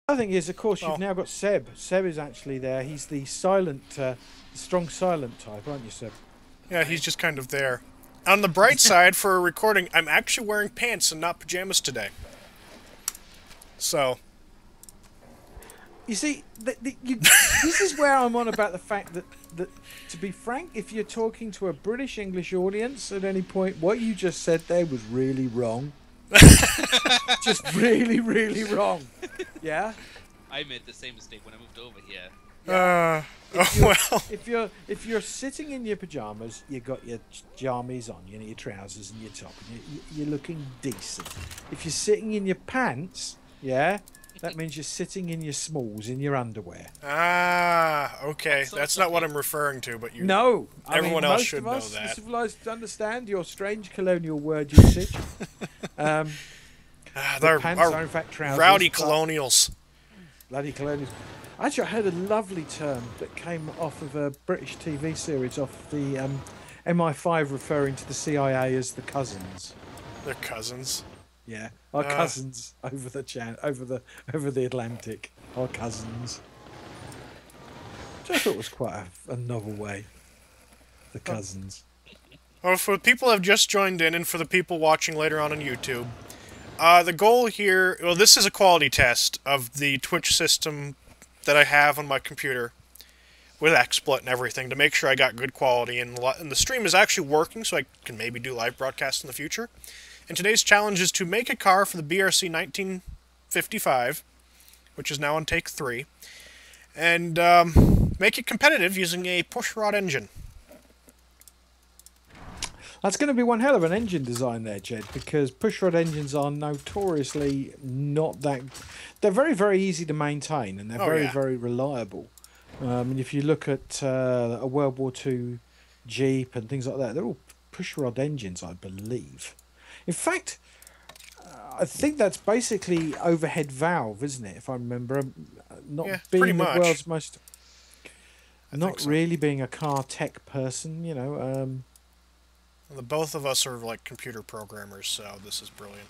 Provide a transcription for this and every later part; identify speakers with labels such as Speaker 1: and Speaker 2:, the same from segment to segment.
Speaker 1: The other thing is, of course, you've
Speaker 2: Oh,
Speaker 1: now got Seb. Seb is actually there. He's the silent, strong silent type, aren't you, Seb?
Speaker 2: yeah, he's just kind of there. On the bright side, for a recording, I'm actually wearing pants and not pajamas today. So,
Speaker 1: You see, this is where I'm on about the fact that, to be frank, if you're talking to a British English audience at any point, what you just said there was really wrong. Just really, really wrong. Yeah?
Speaker 3: I made the same mistake when I moved over here.
Speaker 1: Yeah.
Speaker 2: well.
Speaker 1: If you're sitting in your pajamas, you got your jammies on, you know, your trousers and your top, and you're looking decent. If you're sitting in your pants, yeah, that means you're sitting in your smalls in your underwear.
Speaker 2: Ah, okay. That's not what I'm referring to, but you.
Speaker 1: No,
Speaker 2: Everyone else should know
Speaker 1: most of us,
Speaker 2: that.
Speaker 1: civilized, understand your strange colonial word usage.
Speaker 2: They're
Speaker 1: pants are in fact trousers.
Speaker 2: rowdy colonials.
Speaker 1: Bloody colonials. Actually, I heard a lovely term that came off of a British TV series off the MI5 referring to the CIA as the cousins.
Speaker 2: They're cousins.
Speaker 1: Yeah, our cousins over the Atlantic. Our cousins. Which I thought was quite a novel way. The cousins.
Speaker 2: Well, for the people who have just joined in, and for the people watching later on YouTube, the goal here... Well, this is a quality test of the Twitch system that I have on my computer, with XSplit and everything, to make sure I got good quality, and the stream is actually working, so I can maybe do live broadcasts in the future. And today's challenge is to make a car for the BRC1955, which is now on take 3, and make it competitive using a pushrod engine.
Speaker 1: That's going to be one hell of an engine design there, Jed, because pushrod engines are notoriously not that... They're very, very easy to maintain, and they're very reliable. And if you look at a World War II Jeep and things like that, they're all pushrod engines, I believe. In fact, I think that's basically overhead valve, isn't it, if I remember? Not being the world's most... Not really being a car tech person, you know...
Speaker 2: The both of us are like computer programmers, so this is brilliant.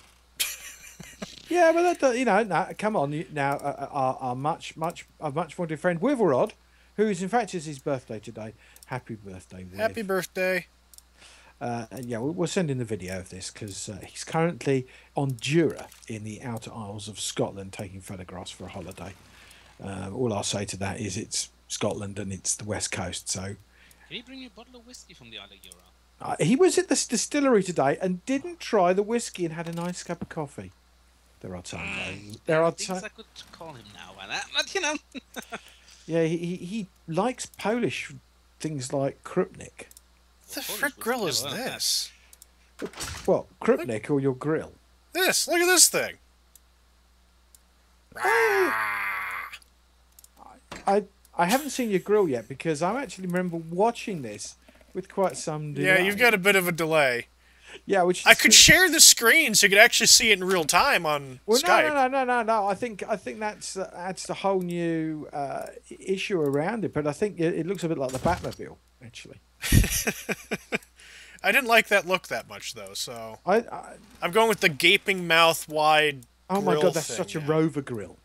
Speaker 1: Yeah, but that, you know, come on, now our much more dear friend Wivelrod, who's in fact is his birthday today. Happy birthday, Wiv.
Speaker 2: Happy birthday!
Speaker 1: Yeah, we'll send in the video of this because he's currently on Jura in the Outer Isles of Scotland taking photographs for a holiday. All I'll say to that is it's Scotland and it's the West Coast, so.
Speaker 3: Can you bring me a bottle of whiskey from the Isle of Jura?
Speaker 1: He was at the distillery today and didn't try the whiskey and had a nice cup of coffee. There are times. There are times.
Speaker 3: I could call him now, but you know.
Speaker 1: Yeah, he likes Polish things like Krupnik.
Speaker 2: What the frick grill is this?
Speaker 1: What, Krupnik or your grill?
Speaker 2: This! Look at this thing!
Speaker 1: I haven't seen your grill yet because I actually remember watching this with quite some delay.
Speaker 2: Yeah, you've got a bit of a delay.
Speaker 1: Yeah, which
Speaker 2: I could share the screen so you could actually see it in real time on Skype.
Speaker 1: No. I think that's a whole new issue around it. But I think it looks a bit like the Batmobile, actually.
Speaker 2: I didn't like that look that much though, so I'm going with the gaping mouth wide.
Speaker 1: Oh my god, that's
Speaker 2: thing,
Speaker 1: such a Rover grill.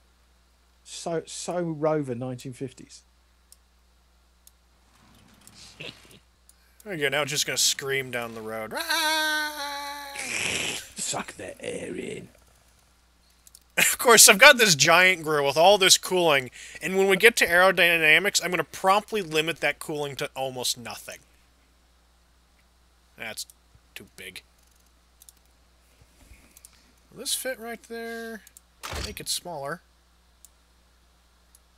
Speaker 1: So Rover 1950s.
Speaker 2: There you go. Now it's just gonna scream down the road.
Speaker 1: Suck the air in.
Speaker 2: Of course, I've got this giant grill with all this cooling, and when we get to aerodynamics, I'm gonna promptly limit that cooling to almost nothing. That's too big. Will this fit right there? Make it smaller.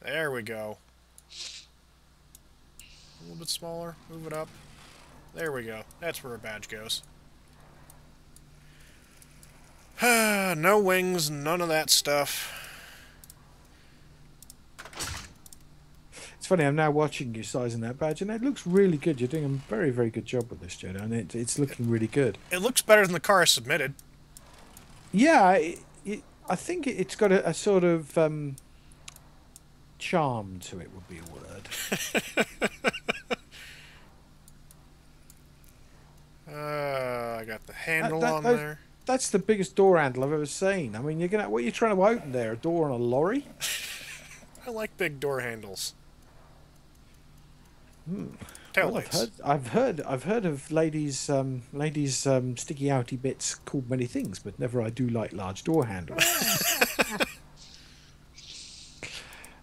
Speaker 2: There we go. A little bit smaller. Move it up. There we go. That's where a badge goes. No wings, none of that stuff.
Speaker 1: It's funny, I'm now watching you sizing that badge, and it looks really good. You're doing a very, very good job with this, Jedi, and it's looking really good.
Speaker 2: It looks better than the car I submitted.
Speaker 1: Yeah, I think it's got a sort of charm to it, would be a word.
Speaker 2: I got the handle on there.
Speaker 1: That's the biggest door handle I've ever seen. I mean, what are you trying to open there? A door on a lorry?
Speaker 2: I like big door handles.
Speaker 1: Well, I've heard of ladies' sticky outy bits called many things, but never I do like large door handles.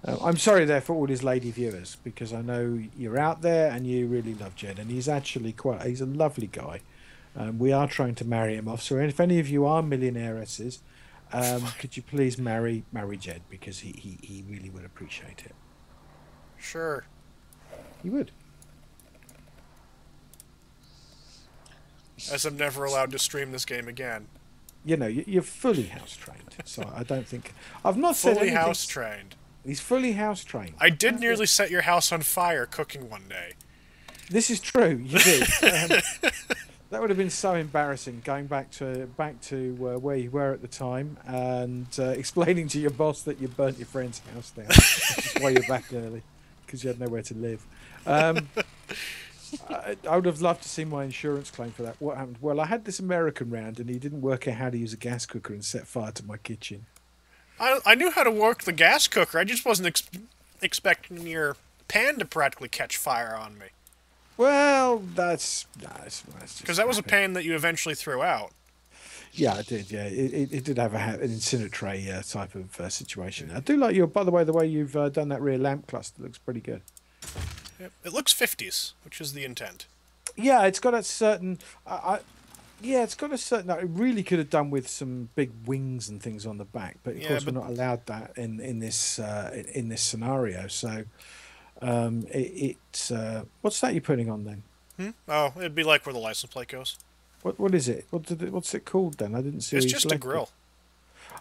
Speaker 1: I'm sorry there for all his lady viewers, because I know you're out there and you really love Jed, and he's actually he's a lovely guy. We are trying to marry him off, so if any of you are millionairesses, could you please marry Jed, because he really would appreciate it.
Speaker 2: Sure.
Speaker 1: He would.
Speaker 2: As I'm never allowed to stream this game again.
Speaker 1: You know, you're fully house trained, so I don't think I've not said
Speaker 2: fully
Speaker 1: anything.
Speaker 2: house trained.
Speaker 1: He's fully house trained.
Speaker 2: I did nearly set your house on fire cooking one day.
Speaker 1: This is true. You did. That would have been so embarrassing, going back to where you were at the time and explaining to your boss that you burnt your friend's house down. Which is why you're back early, because you had nowhere to live. I would have loved to see my insurance claim for that. What happened? Well, I had this American round, and he didn't work out how to use a gas cooker and set fire to my kitchen.
Speaker 2: I knew how to work the gas cooker. I just wasn't expecting your pan to practically catch fire on me.
Speaker 1: Well, that's
Speaker 2: because that was a pan that you eventually threw out.
Speaker 1: Yeah, I did. Yeah, it did have an incinerate type of situation. I do like your, by the way you've done that rear lamp cluster. Looks pretty good.
Speaker 2: Yep. It looks 50s, which is the intent.
Speaker 1: Yeah, it's got a certain. Yeah, it's got a certain. It really could have done with some big wings and things on the back, but of course we're not allowed that in this scenario. So, what's that you're putting on then?
Speaker 2: Oh, it'd be like where the license plate goes.
Speaker 1: What is it? What's it called then? I didn't see.
Speaker 2: It's just a grill.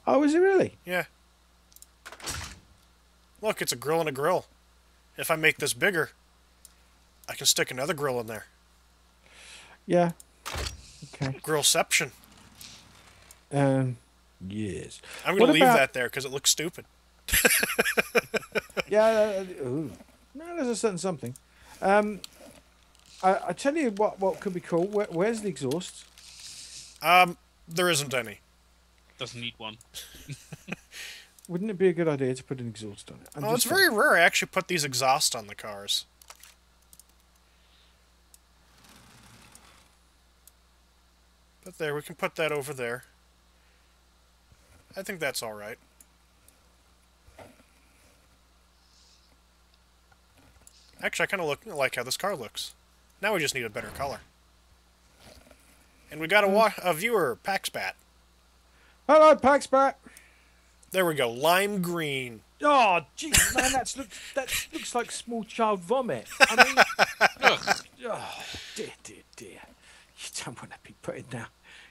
Speaker 1: Oh, is it really?
Speaker 2: Yeah. Look, it's a grill and a grill. If I make this bigger, I can stick another grill in there.
Speaker 1: Yeah. Okay.
Speaker 2: Grillception.
Speaker 1: Yes.
Speaker 2: I'm going to leave that there because it looks stupid.
Speaker 1: Yeah. No, there's a certain something. I tell you what could be cool. Where's the exhaust?
Speaker 2: There isn't any.
Speaker 3: Doesn't need one.
Speaker 1: Wouldn't it be a good idea to put an exhaust on it?
Speaker 2: It's very rare I actually put these exhausts on the cars. But there, we can put that over there. I think that's alright. Actually, I kind of like how this car looks. Now we just need a better color. And we got a viewer, Paxbat.
Speaker 1: Hello, Paxbat.
Speaker 2: There we go, lime green.
Speaker 1: Oh, gee, man, that looks like small child vomit. I mean, oh, dear. You don't want to be putting down.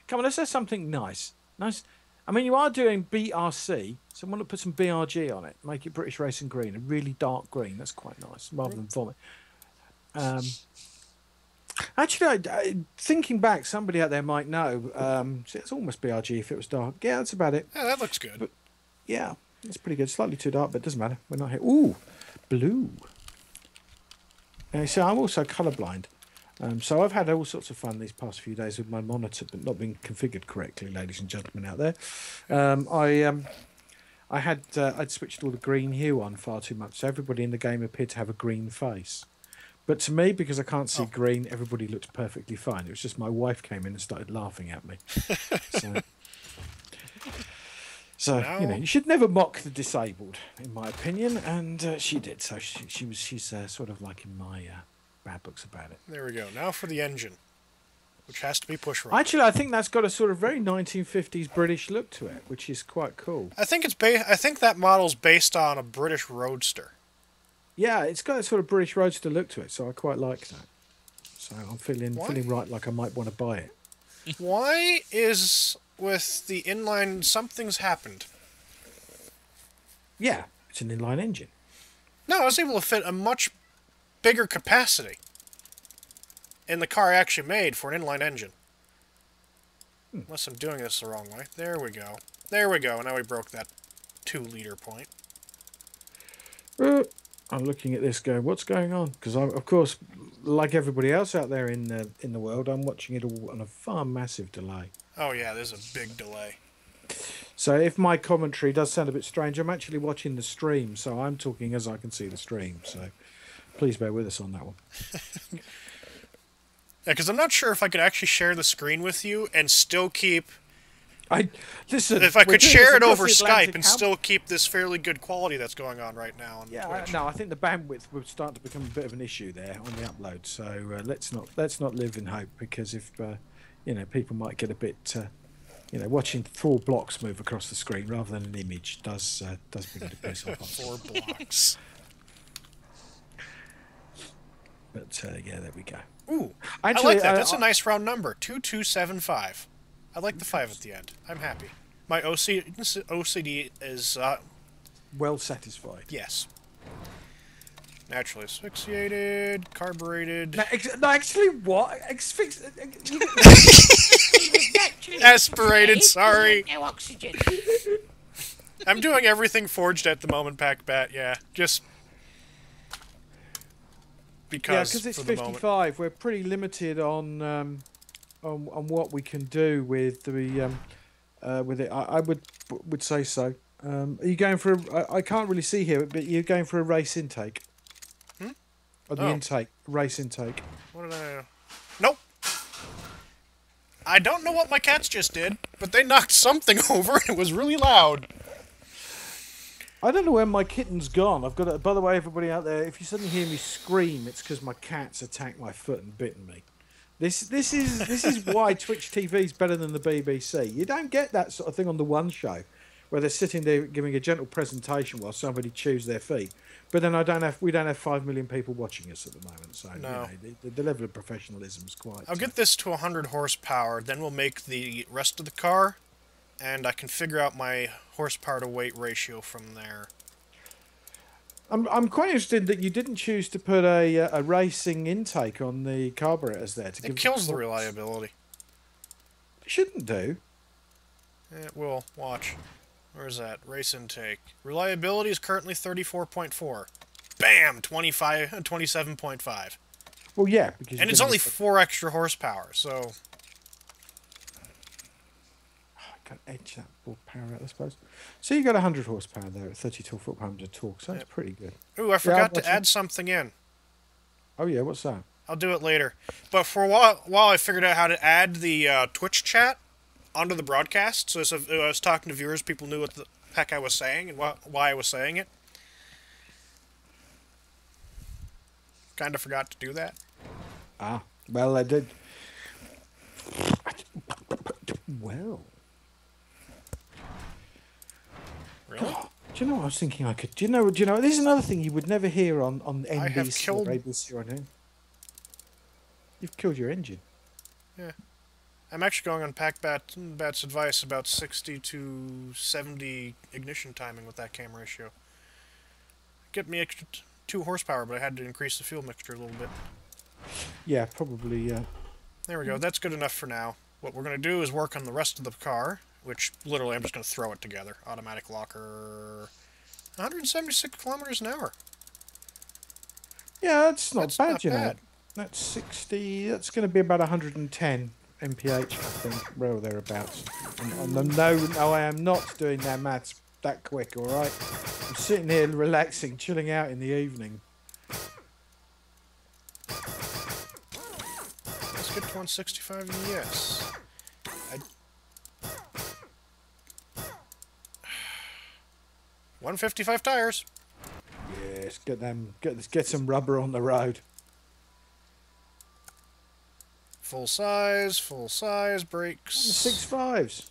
Speaker 1: Come on, let's have something nice. Nice. I mean, you are doing BRC, so I want to put some BRG on it. Make it British Racing Green, a really dark green. That's quite nice, rather than vomit. Actually, thinking back, somebody out there might know. It's almost BRG if it was dark. Yeah, that's about it.
Speaker 2: Yeah, that looks good.
Speaker 1: But, yeah, it's pretty good. Slightly too dark, but it doesn't matter. We're not here. Ooh, blue. So I'm also colourblind. So I've had all sorts of fun these past few days with my monitor, but not being configured correctly, ladies and gentlemen out there. I'd switched all the green hue on far too much, so everybody in the game appeared to have a green face. But to me, because I can't see green, everybody looked perfectly fine. It was just my wife came in and started laughing at me. So you know, you should never mock the disabled, in my opinion, and she did. So she's sort of like in my bad books about it.
Speaker 2: There we go. Now for the engine, which has to be pushrod.
Speaker 1: Actually, I think that's got a sort of very 1950s British look to it, which is quite cool.
Speaker 2: I think that model's based on a British Roadster.
Speaker 1: Yeah, it's got a sort of British Roadster look to it, so I quite like that. So I'm feeling right, like I might want to buy it.
Speaker 2: Why is with the inline something's happened?
Speaker 1: Yeah, it's an inline engine.
Speaker 2: No, I was able to fit a much bigger capacity in the car I actually made for an inline engine. Unless I'm doing this the wrong way. There we go. There we go. Now we broke that 2-liter point.
Speaker 1: I'm looking at this going, what's going on? Because of course, like everybody else out there in the world, I'm watching it all on a far massive delay.
Speaker 2: Oh yeah, there's a big delay.
Speaker 1: So if my commentary does sound a bit strange, I'm actually watching the stream, so I'm talking as I can see the stream. So please bear with us on that one.
Speaker 2: Yeah, because I'm not sure if I could actually share the screen with you and still keep...
Speaker 1: Listen,
Speaker 2: if I could share it over Skype
Speaker 1: Atlantic
Speaker 2: and still keep this fairly good quality that's going on right now on Twitch.
Speaker 1: No, I think the bandwidth would start to become a bit of an issue there on the upload. So let's not live in hope, because if people might get a bit watching 4 blocks move across the screen rather than an image does begin to piss off.
Speaker 2: 4 blocks.
Speaker 1: But yeah, there we go.
Speaker 2: Ooh,
Speaker 1: actually,
Speaker 2: I like that. That's a nice round number. 2275. I like the 5 at the end. I'm happy. My OCD is
Speaker 1: well satisfied.
Speaker 2: Yes. Naturally asphyxiated, carbureted.
Speaker 1: No, actually, what?
Speaker 2: Aspirated. Sorry.
Speaker 4: No oxygen.
Speaker 2: I'm doing everything forged at the moment, Pac-Bat. Yeah, just because.
Speaker 1: Yeah, because it's
Speaker 2: for the
Speaker 1: 55.
Speaker 2: moment.
Speaker 1: We're pretty limited on what we can do with the with it. I would say so. Are you going for? I can't really see here, but you're going for a race intake. Or the intake, race intake.
Speaker 2: What did I... Nope. I don't know what my cats just did, but they knocked something over and it was really loud.
Speaker 1: I don't know where my kitten's gone. I've got it. By the way, everybody out there, if you suddenly hear me scream, it's because my cat's attacked my foot and bitten me. This is why Twitch TV is better than the BBC. You don't get that sort of thing on the One Show, where they're sitting there giving a gentle presentation while somebody chews their feet. But then we don't have 5 million people watching us at the moment, so
Speaker 2: no.
Speaker 1: The level of professionalism is quite...
Speaker 2: I'll get this to 100 horsepower, then we'll make the rest of the car, and I can figure out my horsepower to weight ratio from there.
Speaker 1: I'm quite interested that you didn't choose to put a racing intake on the carburetors there.
Speaker 2: It kills the reliability.
Speaker 1: It shouldn't do.
Speaker 2: It will. Watch. Where's that? Race intake. Reliability is currently 34.4. Bam! 27.5.
Speaker 1: Well, yeah. Because
Speaker 2: and it's only 4 extra horsepower, so...
Speaker 1: I can edge that ball power out, I suppose. So you got 100 horsepower there at 32 foot-pounds of torque, so that's pretty good.
Speaker 2: Ooh, I forgot to add something in.
Speaker 1: Oh, yeah, what's that?
Speaker 2: I'll do it later. But for a while I figured out how to add the Twitch chat onto the broadcast, so if I was talking to viewers, people knew what the heck I was saying and why I was saying it. Kind of forgot to do that.
Speaker 1: Ah, well, I did. Well.
Speaker 2: Really?
Speaker 1: God, do you know what I was thinking I could... Do you know, this is another thing you would never hear on NBC
Speaker 2: I have killed...
Speaker 1: or ABC or anything. You've killed your engine.
Speaker 2: Yeah. I'm actually going on Pac-Bat's advice about 60 to 70 ignition timing with that camera ratio. Get me extra 2 horsepower, but I had to increase the fuel mixture a little bit.
Speaker 1: Yeah, probably,
Speaker 2: There we go. That's good enough for now. What we're going to do is work on the rest of the car, which literally I'm just going to throw it together. Automatic locker... 176 kilometers an hour.
Speaker 1: Yeah, that's not bad,
Speaker 2: not
Speaker 1: you know.
Speaker 2: bad.
Speaker 1: That's 60... That's going to be about 110 mph, I think, or thereabouts. No, I am not doing that maths that quick, all right? I'm sitting here relaxing, chilling out in the evening.
Speaker 2: Let's get to 165, yes. 155 tires.
Speaker 1: Yes, get some rubber on the road.
Speaker 2: Full size, brakes.
Speaker 1: 6.5s.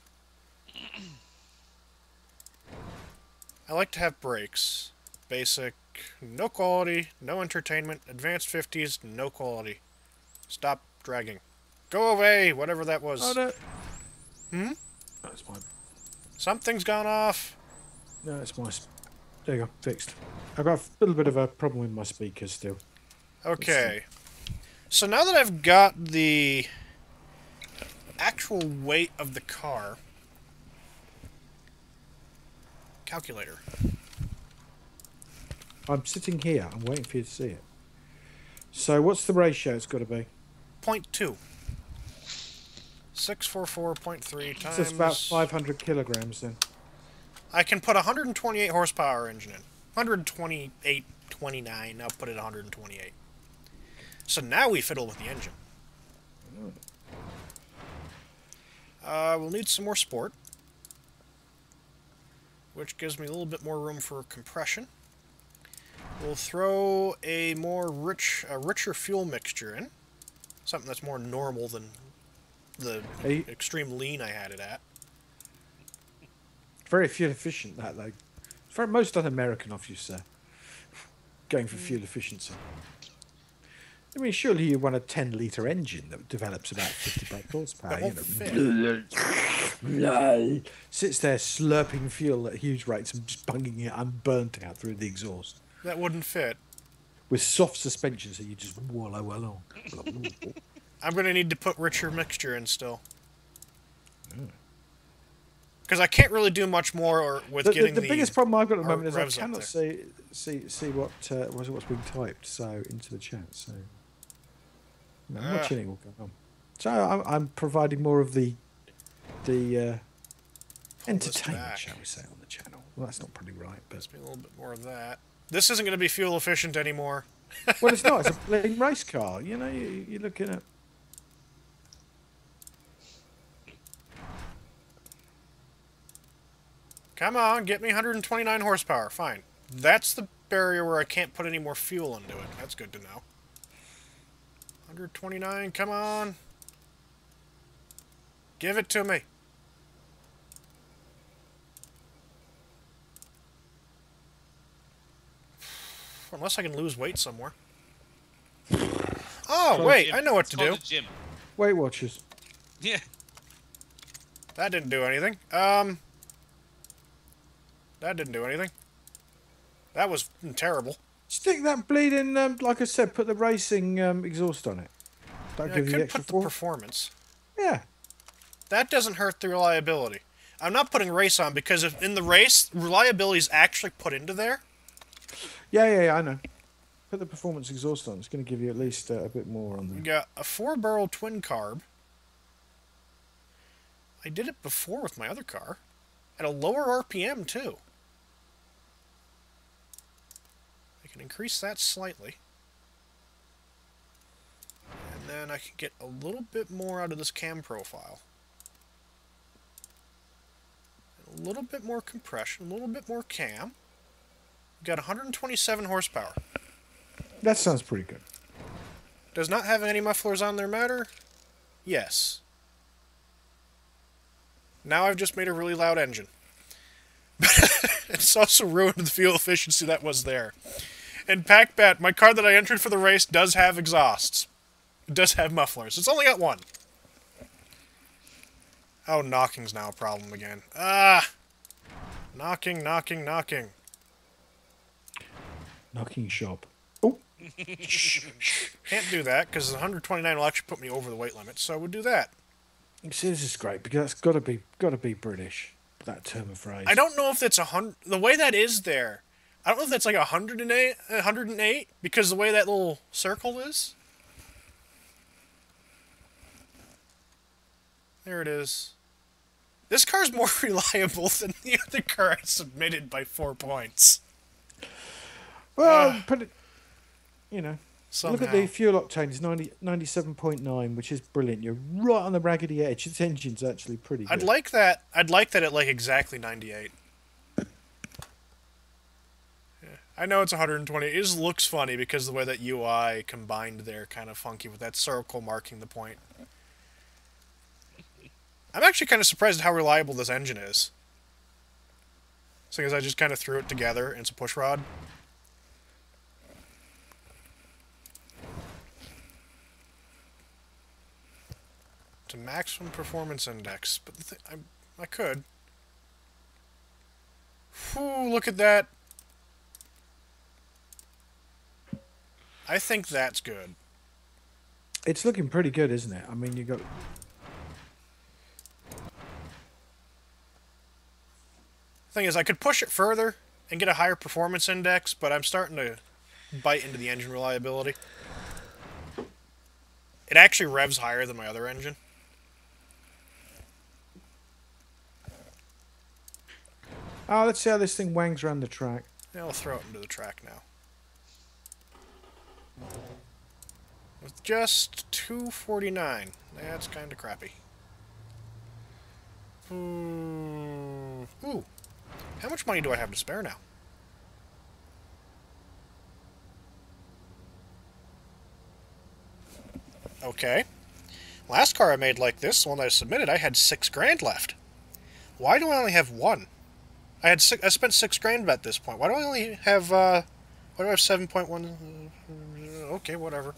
Speaker 2: I like to have brakes. Basic, no quality, no entertainment. Advanced 50s, no quality. Stop dragging. Go away, whatever that was.
Speaker 1: Oh, no.
Speaker 2: Hmm?
Speaker 1: That's my...
Speaker 2: Something's gone off.
Speaker 1: No, it's my... There you go, fixed. I've got a little bit of a problem with my speakers still.
Speaker 2: Okay. So now that I've got the actual weight of the car... Calculator.
Speaker 1: I'm sitting here. I'm waiting for you to see it. So what's the ratio it's got to be?
Speaker 2: 0.2. 644.3 times...
Speaker 1: So it's about 500 kilograms then.
Speaker 2: I can put a 128 horsepower engine in. 128, 29. I'll put it 128. So now we fiddle with the engine. We'll need some more sport, which gives me a little bit more room for compression. We'll throw a richer fuel mixture in. Something that's more normal than the extreme lean I had it at.
Speaker 1: Very fuel efficient, that, though. For most un-American of you, sir. Going for fuel efficiency. I mean, surely you want a 10-litre engine that develops about 55 horsepower. Sits there slurping fuel at huge rates and just bunging it unburnt out through the exhaust.
Speaker 2: That wouldn't fit.
Speaker 1: With soft suspension, so you just wallow along.
Speaker 2: I'm going to need to put richer mixture in still. Because I can't really do much more with getting
Speaker 1: the biggest problem I've got at the moment is I
Speaker 2: revs up
Speaker 1: cannot see what's being typed into the chat. So no, I'm watching it all go on. So I'm providing more of the entertainment, shall we say, on the channel. Well, that's not probably right, but
Speaker 2: let's be a little bit more of that. This isn't going to be fuel efficient anymore.
Speaker 1: Well, it's not. It's a plain race car. You know, you're looking at.
Speaker 2: Come on, get me 129 horsepower. Fine. That's the barrier where I can't put any more fuel into it. That's good to know. 129, come on. Give it to me. Unless I can lose weight somewhere. Oh, wait, I know what to do.
Speaker 1: Weight Watchers.
Speaker 3: Yeah.
Speaker 2: That didn't do anything. That didn't do anything. That was terrible.
Speaker 1: Stick that bleeding, like I said, put the racing exhaust on it. Don't give you the extra
Speaker 2: put the performance.
Speaker 1: Yeah.
Speaker 2: That doesn't hurt the reliability. I'm not putting race on because if in the race, reliability is actually put into there.
Speaker 1: Yeah, I know. Put the performance exhaust on. It's going to give you at least a bit more on there.
Speaker 2: You got a 4-barrel twin carb. I did it before with my other car. At a lower RPM, too. I can increase that slightly. And then I can get a little bit more out of this cam profile. A little bit more compression, a little bit more cam. We've got 127 horsepower.
Speaker 1: That sounds pretty good.
Speaker 2: Does not have any mufflers on their matter? Yes. Now I've just made a really loud engine. It's also ruined the fuel efficiency that was there. And PackBat, my car that I entered for the race, does have exhausts. It does have mufflers. It's only got one. Oh, knocking's now a problem again. Ah! Knocking.
Speaker 1: Knocking shop. Oh!
Speaker 2: Can't do that, because the 129 will actually put me over the weight limit, so I would do that.
Speaker 1: See, this is great, because that's got to be British, that term of phrase.
Speaker 2: I don't know if that's 100... The way that is there, I don't know if that's like 108, because the way that little circle is. There it is. This car's more reliable than the other car I submitted by 4 points.
Speaker 1: Well, put it... You know...
Speaker 2: Somehow.
Speaker 1: Look at the fuel octane, it's 97.9, which is brilliant. You're right on the raggedy edge. Its engine's actually pretty good.
Speaker 2: I'd like that at like exactly 98. Yeah. I know it's 120. It just looks funny because the way that UI combined there kind of funky with that circle marking the point. I'm actually kind of surprised at how reliable this engine is. Seeing as I just kind of threw it together and it's a push rod. To maximum performance index, but I could. Whew, look at that. I think that's good.
Speaker 1: It's looking pretty good, isn't it? I mean, you got...
Speaker 2: Thing is, I could push it further and get a higher performance index, but I'm starting to bite into the engine reliability. It actually revs higher than my other engine.
Speaker 1: Oh, let's see how this thing wangs around the track.
Speaker 2: Yeah, I'll throw it into the track now. With just 249. That's kind of crappy. Ooh. How much money do I have to spare now? Okay. Last car I made like this, the one that I submitted, I had $6,000 left. Why do I only have one? I spent $6,000 at this point. Why do I only have, why do I have 7.1? Okay, whatever.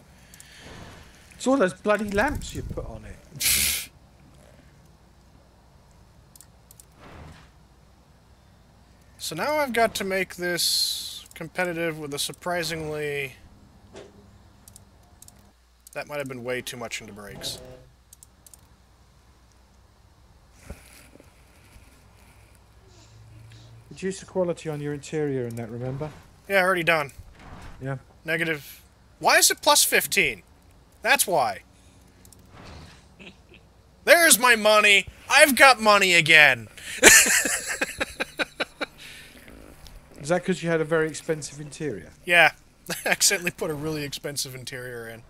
Speaker 1: It's all those bloody lamps you put on it.
Speaker 2: So now I've got to make this competitive with a surprisingly... That might have been way too much into brakes.
Speaker 1: Reduce the quality on your interior and that, remember?
Speaker 2: Yeah, already done.
Speaker 1: Yeah.
Speaker 2: Negative... Why is it plus 15? That's why. There's my money! I've got money again!
Speaker 1: Is that because you had a very expensive interior?
Speaker 2: Yeah. I accidentally put a really expensive interior in.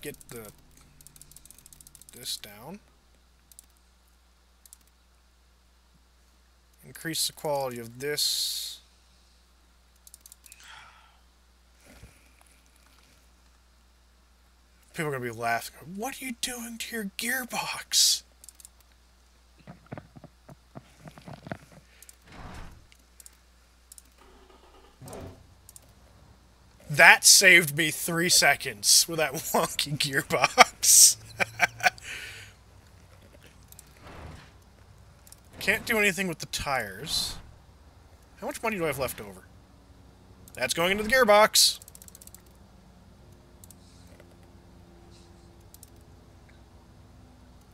Speaker 2: Get this down. Increase the quality of this. People are going to be laughing. What are you doing to your gearbox? That saved me 3 seconds with that wonky gearbox. Can't do anything with the tires. How much money do I have left over? That's going into the gearbox.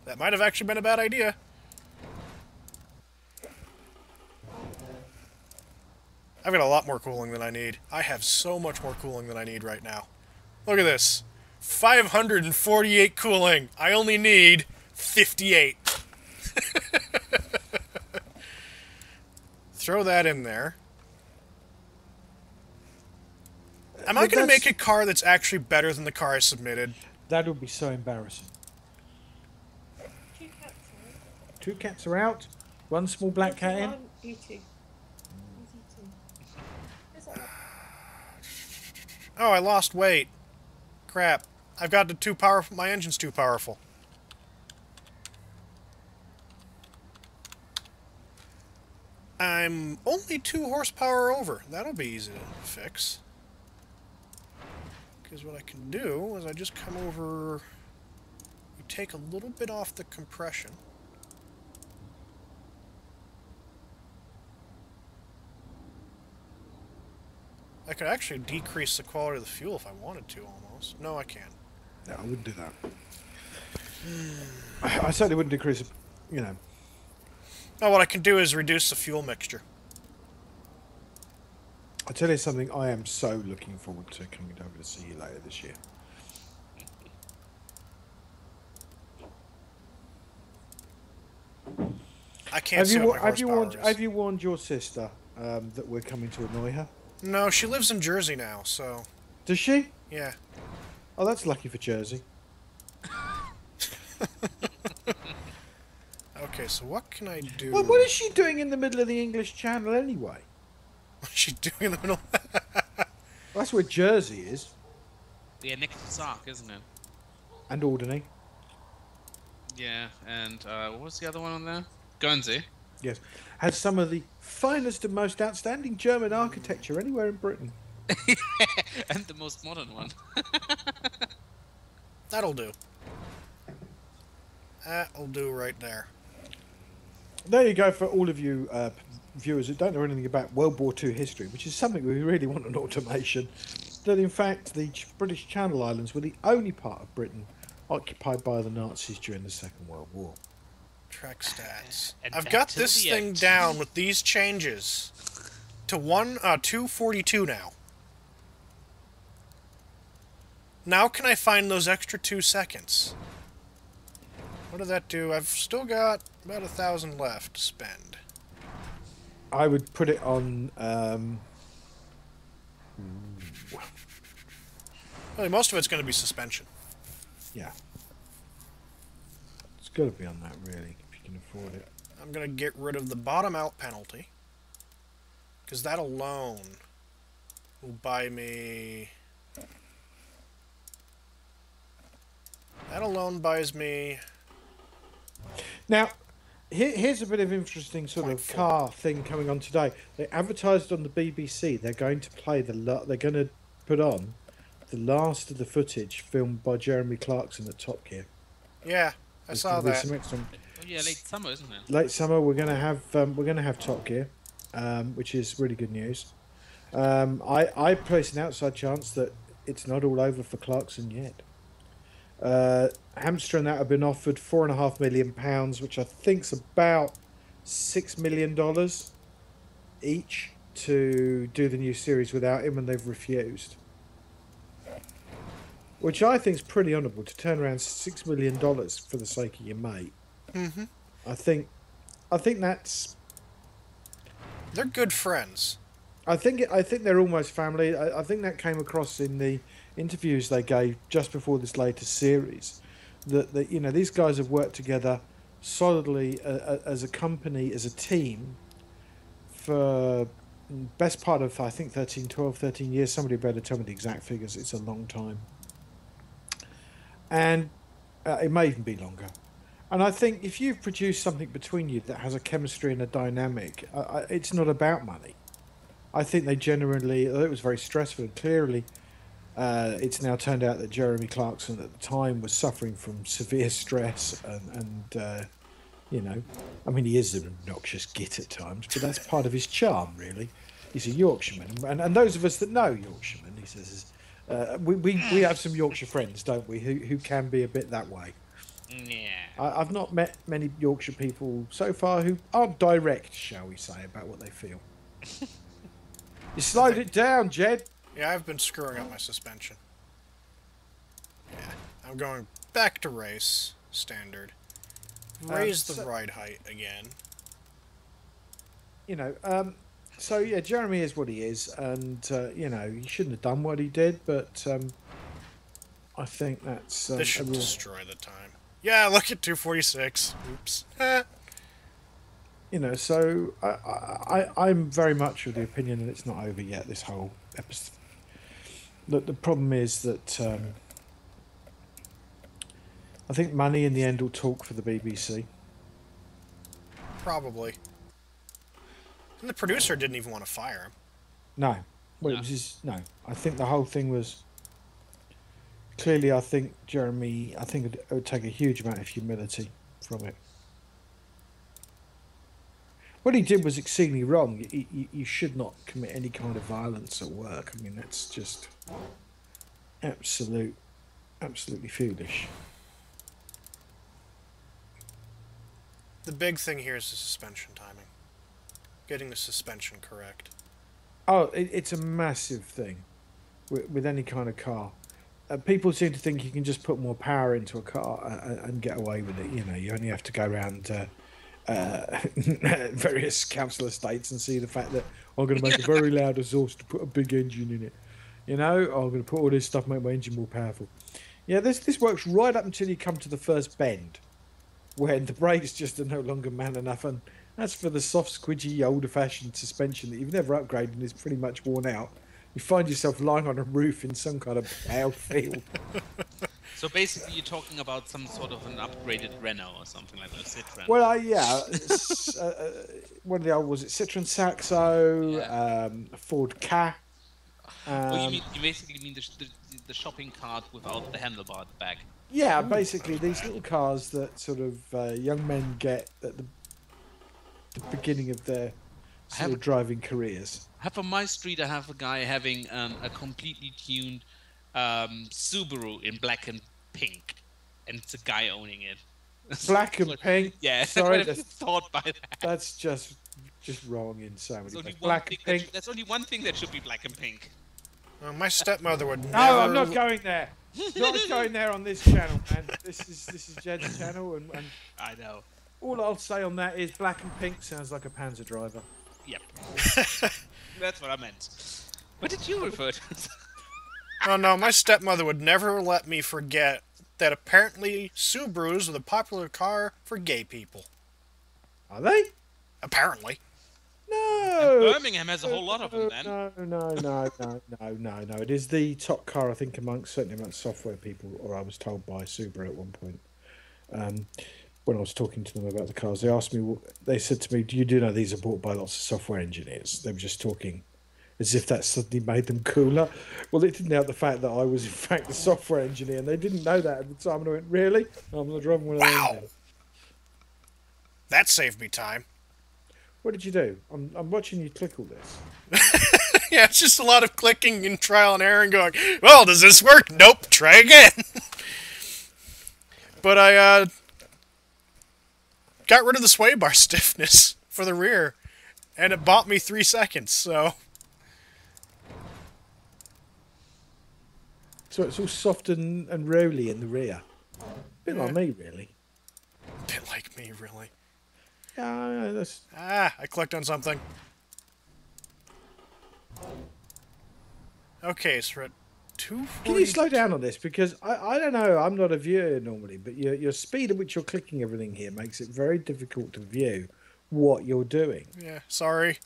Speaker 2: That might have actually been a bad idea. I've got a lot more cooling than I need. I have so much more cooling than I need right now. Look at this. 548 cooling. I only need 58. Throw that in there. Am I going to make a car that's actually better than the car I submitted?
Speaker 1: That would be so embarrassing. 2 cats are out. 1 small black cat in.
Speaker 4: You two.
Speaker 2: Oh, I lost weight. Crap. I've got too powerful. My engine's too powerful. I'm only 2 horsepower over. That'll be easy to fix. Because what I can do is I just come over... We take a little bit off the compression. I could actually decrease the quality of the fuel if I wanted to, almost. No, I can't.
Speaker 1: No, I wouldn't do that. I certainly wouldn't decrease it, you know.
Speaker 2: No, what I can do is reduce the fuel mixture.
Speaker 1: I'll tell you something, I am so looking forward to coming over to see you later this year.
Speaker 2: I can't see what my horsepower is.
Speaker 1: Have you warned your sister that we're coming to annoy her?
Speaker 2: No, she lives in Jersey now, so...
Speaker 1: Does she?
Speaker 2: Yeah.
Speaker 1: Oh, that's lucky for Jersey.
Speaker 2: Okay, so what can I do?
Speaker 1: Well, what is she doing in the middle of the English Channel anyway?
Speaker 2: What's she doing in the middle?
Speaker 1: Well, that's where Jersey is.
Speaker 3: Yeah, next to Sark, isn't it?
Speaker 1: And Alderney.
Speaker 3: Yeah, and what was the other one on there? Guernsey.
Speaker 1: Yes. Has some of the finest and most outstanding German architecture anywhere in Britain.
Speaker 3: And the most modern one.
Speaker 2: That'll do. That'll do right there.
Speaker 1: There you go for all of you viewers who don't know anything about World War II history, which is something we really want an automation. That in fact the British Channel Islands were the only part of Britain occupied by the Nazis during the Second World War.
Speaker 2: Track stats.
Speaker 3: And
Speaker 2: I've
Speaker 3: back
Speaker 2: got
Speaker 3: to
Speaker 2: this
Speaker 3: the
Speaker 2: thing
Speaker 3: end.
Speaker 2: down with these changes to 242 now. Now can I find those extra 2 seconds? What does that do? I've still got about 1,000 left to spend.
Speaker 1: I would put it on.
Speaker 2: Well, most of it's going to be suspension.
Speaker 1: Yeah. It's got to be on that, really, if you can afford it.
Speaker 2: I'm going to get rid of the bottom out penalty. Because that alone will buy me... That alone buys me...
Speaker 1: Now, here's a bit of interesting sort of car thing coming on today. They advertised on the BBC they're going to play they're going to put on the last of the footage filmed by Jeremy Clarkson at Top Gear.
Speaker 2: Yeah, I saw that.
Speaker 3: Oh, yeah, late summer, isn't it?
Speaker 1: Late summer, we're going to have Top Gear, which is really good news. I place an outside chance that it's not all over for Clarkson yet. Hamster and that have been offered £4.5 million, which I think's about $6 million each to do the new series without him, and they've refused. Which I think is pretty honourable to turn around $6 million for the sake of your mate.
Speaker 2: Mm-hmm.
Speaker 1: I think that's.
Speaker 2: They're good friends.
Speaker 1: I think they're almost family. I think that came across in the interviews they gave just before this latest series. That these guys have worked together solidly as a company, as a team, for best part of, I think, 13 years. Somebody better tell me the exact figures. It's a long time. And it may even be longer. And I think if you've produced something between you that has a chemistry and a dynamic, it's not about money. I think they genuinely, it was very stressful, and clearly it's now turned out that Jeremy Clarkson at the time was suffering from severe stress and I mean, he is an obnoxious git at times, but that's part of his charm, really. He's a Yorkshireman, and those of us that know Yorkshiremen, he says, we have some Yorkshire friends, don't we, who can be a bit that way.
Speaker 3: Yeah.
Speaker 1: I've not met many Yorkshire people so far who aren't direct, shall we say, about what they feel. You slowed it down, Jed.
Speaker 2: Yeah, I've been screwing up my suspension. Yeah, I'm going back to race standard. Raise the ride height again.
Speaker 1: So yeah, Jeremy is what he is, and he shouldn't have done what he did, but I think that's
Speaker 2: this should destroy the time. Yeah, look at 246. Oops.
Speaker 1: So I'm very much of the opinion that it's not over yet, this whole episode. The problem is that I think money in the end will talk for the BBC.
Speaker 2: Probably. And the producer didn't even want to fire him.
Speaker 1: No. Well, it was just, no. I think the whole thing was... Clearly, I think it would take a huge amount of humility from it. What he did was exceedingly wrong. You should not commit any kind of violence at work. I mean, that's just absolutely foolish.
Speaker 2: The big thing here is the suspension timing. Getting the suspension correct.
Speaker 1: Oh, it's a massive thing with any kind of car. People seem to think you can just put more power into a car and get away with it. You only have to go around various council estates and see the fact that I'm going to make a very loud exhaust to put a big engine in it. I'm going to put all this stuff, make my engine more powerful. Yeah, this works right up until you come to the first bend, when the brakes just are no longer man enough, and as for the soft, squidgy, older-fashioned suspension that you've never upgraded and is pretty much worn out, you find yourself lying on a roof in some kind of pale field.
Speaker 3: So basically, you're talking about some sort of an upgraded Renault or something like that, Citroen.
Speaker 1: Well, one of the old, was it Citroen Saxo, Ford Ka.
Speaker 3: You basically mean the shopping cart without the handlebar at the back.
Speaker 1: Yeah, basically these little cars that sort of young men get at the beginning of their driving careers.
Speaker 3: On my street, I have a guy having a completely tuned Subaru in black and pink, and it's a guy owning it.
Speaker 1: Black and pink?
Speaker 3: Yeah,
Speaker 1: sorry,
Speaker 3: that's thought by that.
Speaker 1: That's just wrong in so many ways.
Speaker 3: Black and pink. That's only one thing that should be black and pink.
Speaker 2: My stepmother would never...
Speaker 1: No, I'm not going there. Not going there on this channel, man. This is Jed's channel, and
Speaker 3: I know.
Speaker 1: all I'll say on that is black and pink sounds like a Panzer driver.
Speaker 3: Yep. That's what I meant. What did you refer to?
Speaker 2: Oh no, my stepmother would never let me forget that apparently Subarus are the popular car for gay people.
Speaker 1: Are they?
Speaker 2: Apparently.
Speaker 1: No.
Speaker 3: And Birmingham has a whole lot of them, then.
Speaker 1: No. It is the top car, I think, certainly amongst software people, or I was told by Subaru at one point. When I was talking to them about the cars, they said to me, "Do you know these are bought by lots of software engineers?" They were just talking as if that suddenly made them cooler. Well, it didn't help the fact that I was, in fact, a software engineer, and they didn't know that at the time. And I went, "Really? I'm not driving one of those."
Speaker 2: Wow. That saved me time.
Speaker 1: What did you do? I'm watching you click all this.
Speaker 2: Yeah, it's just a lot of clicking and trial and error and going, well, does this work? Nope, try again. But I got rid of the sway bar stiffness for the rear, and it bought me 3 seconds, so...
Speaker 1: So it's all soft and rolly in the rear. A bit like me, really.
Speaker 2: A bit like me, really.
Speaker 1: Yeah, that's...
Speaker 2: Ah, I clicked on something. Okay, so we're at 240.
Speaker 1: Can you slow down on this? Because I don't know, I'm not a viewer normally, but your speed at which you're clicking everything here makes it very difficult to view what you're doing.
Speaker 2: Yeah, sorry.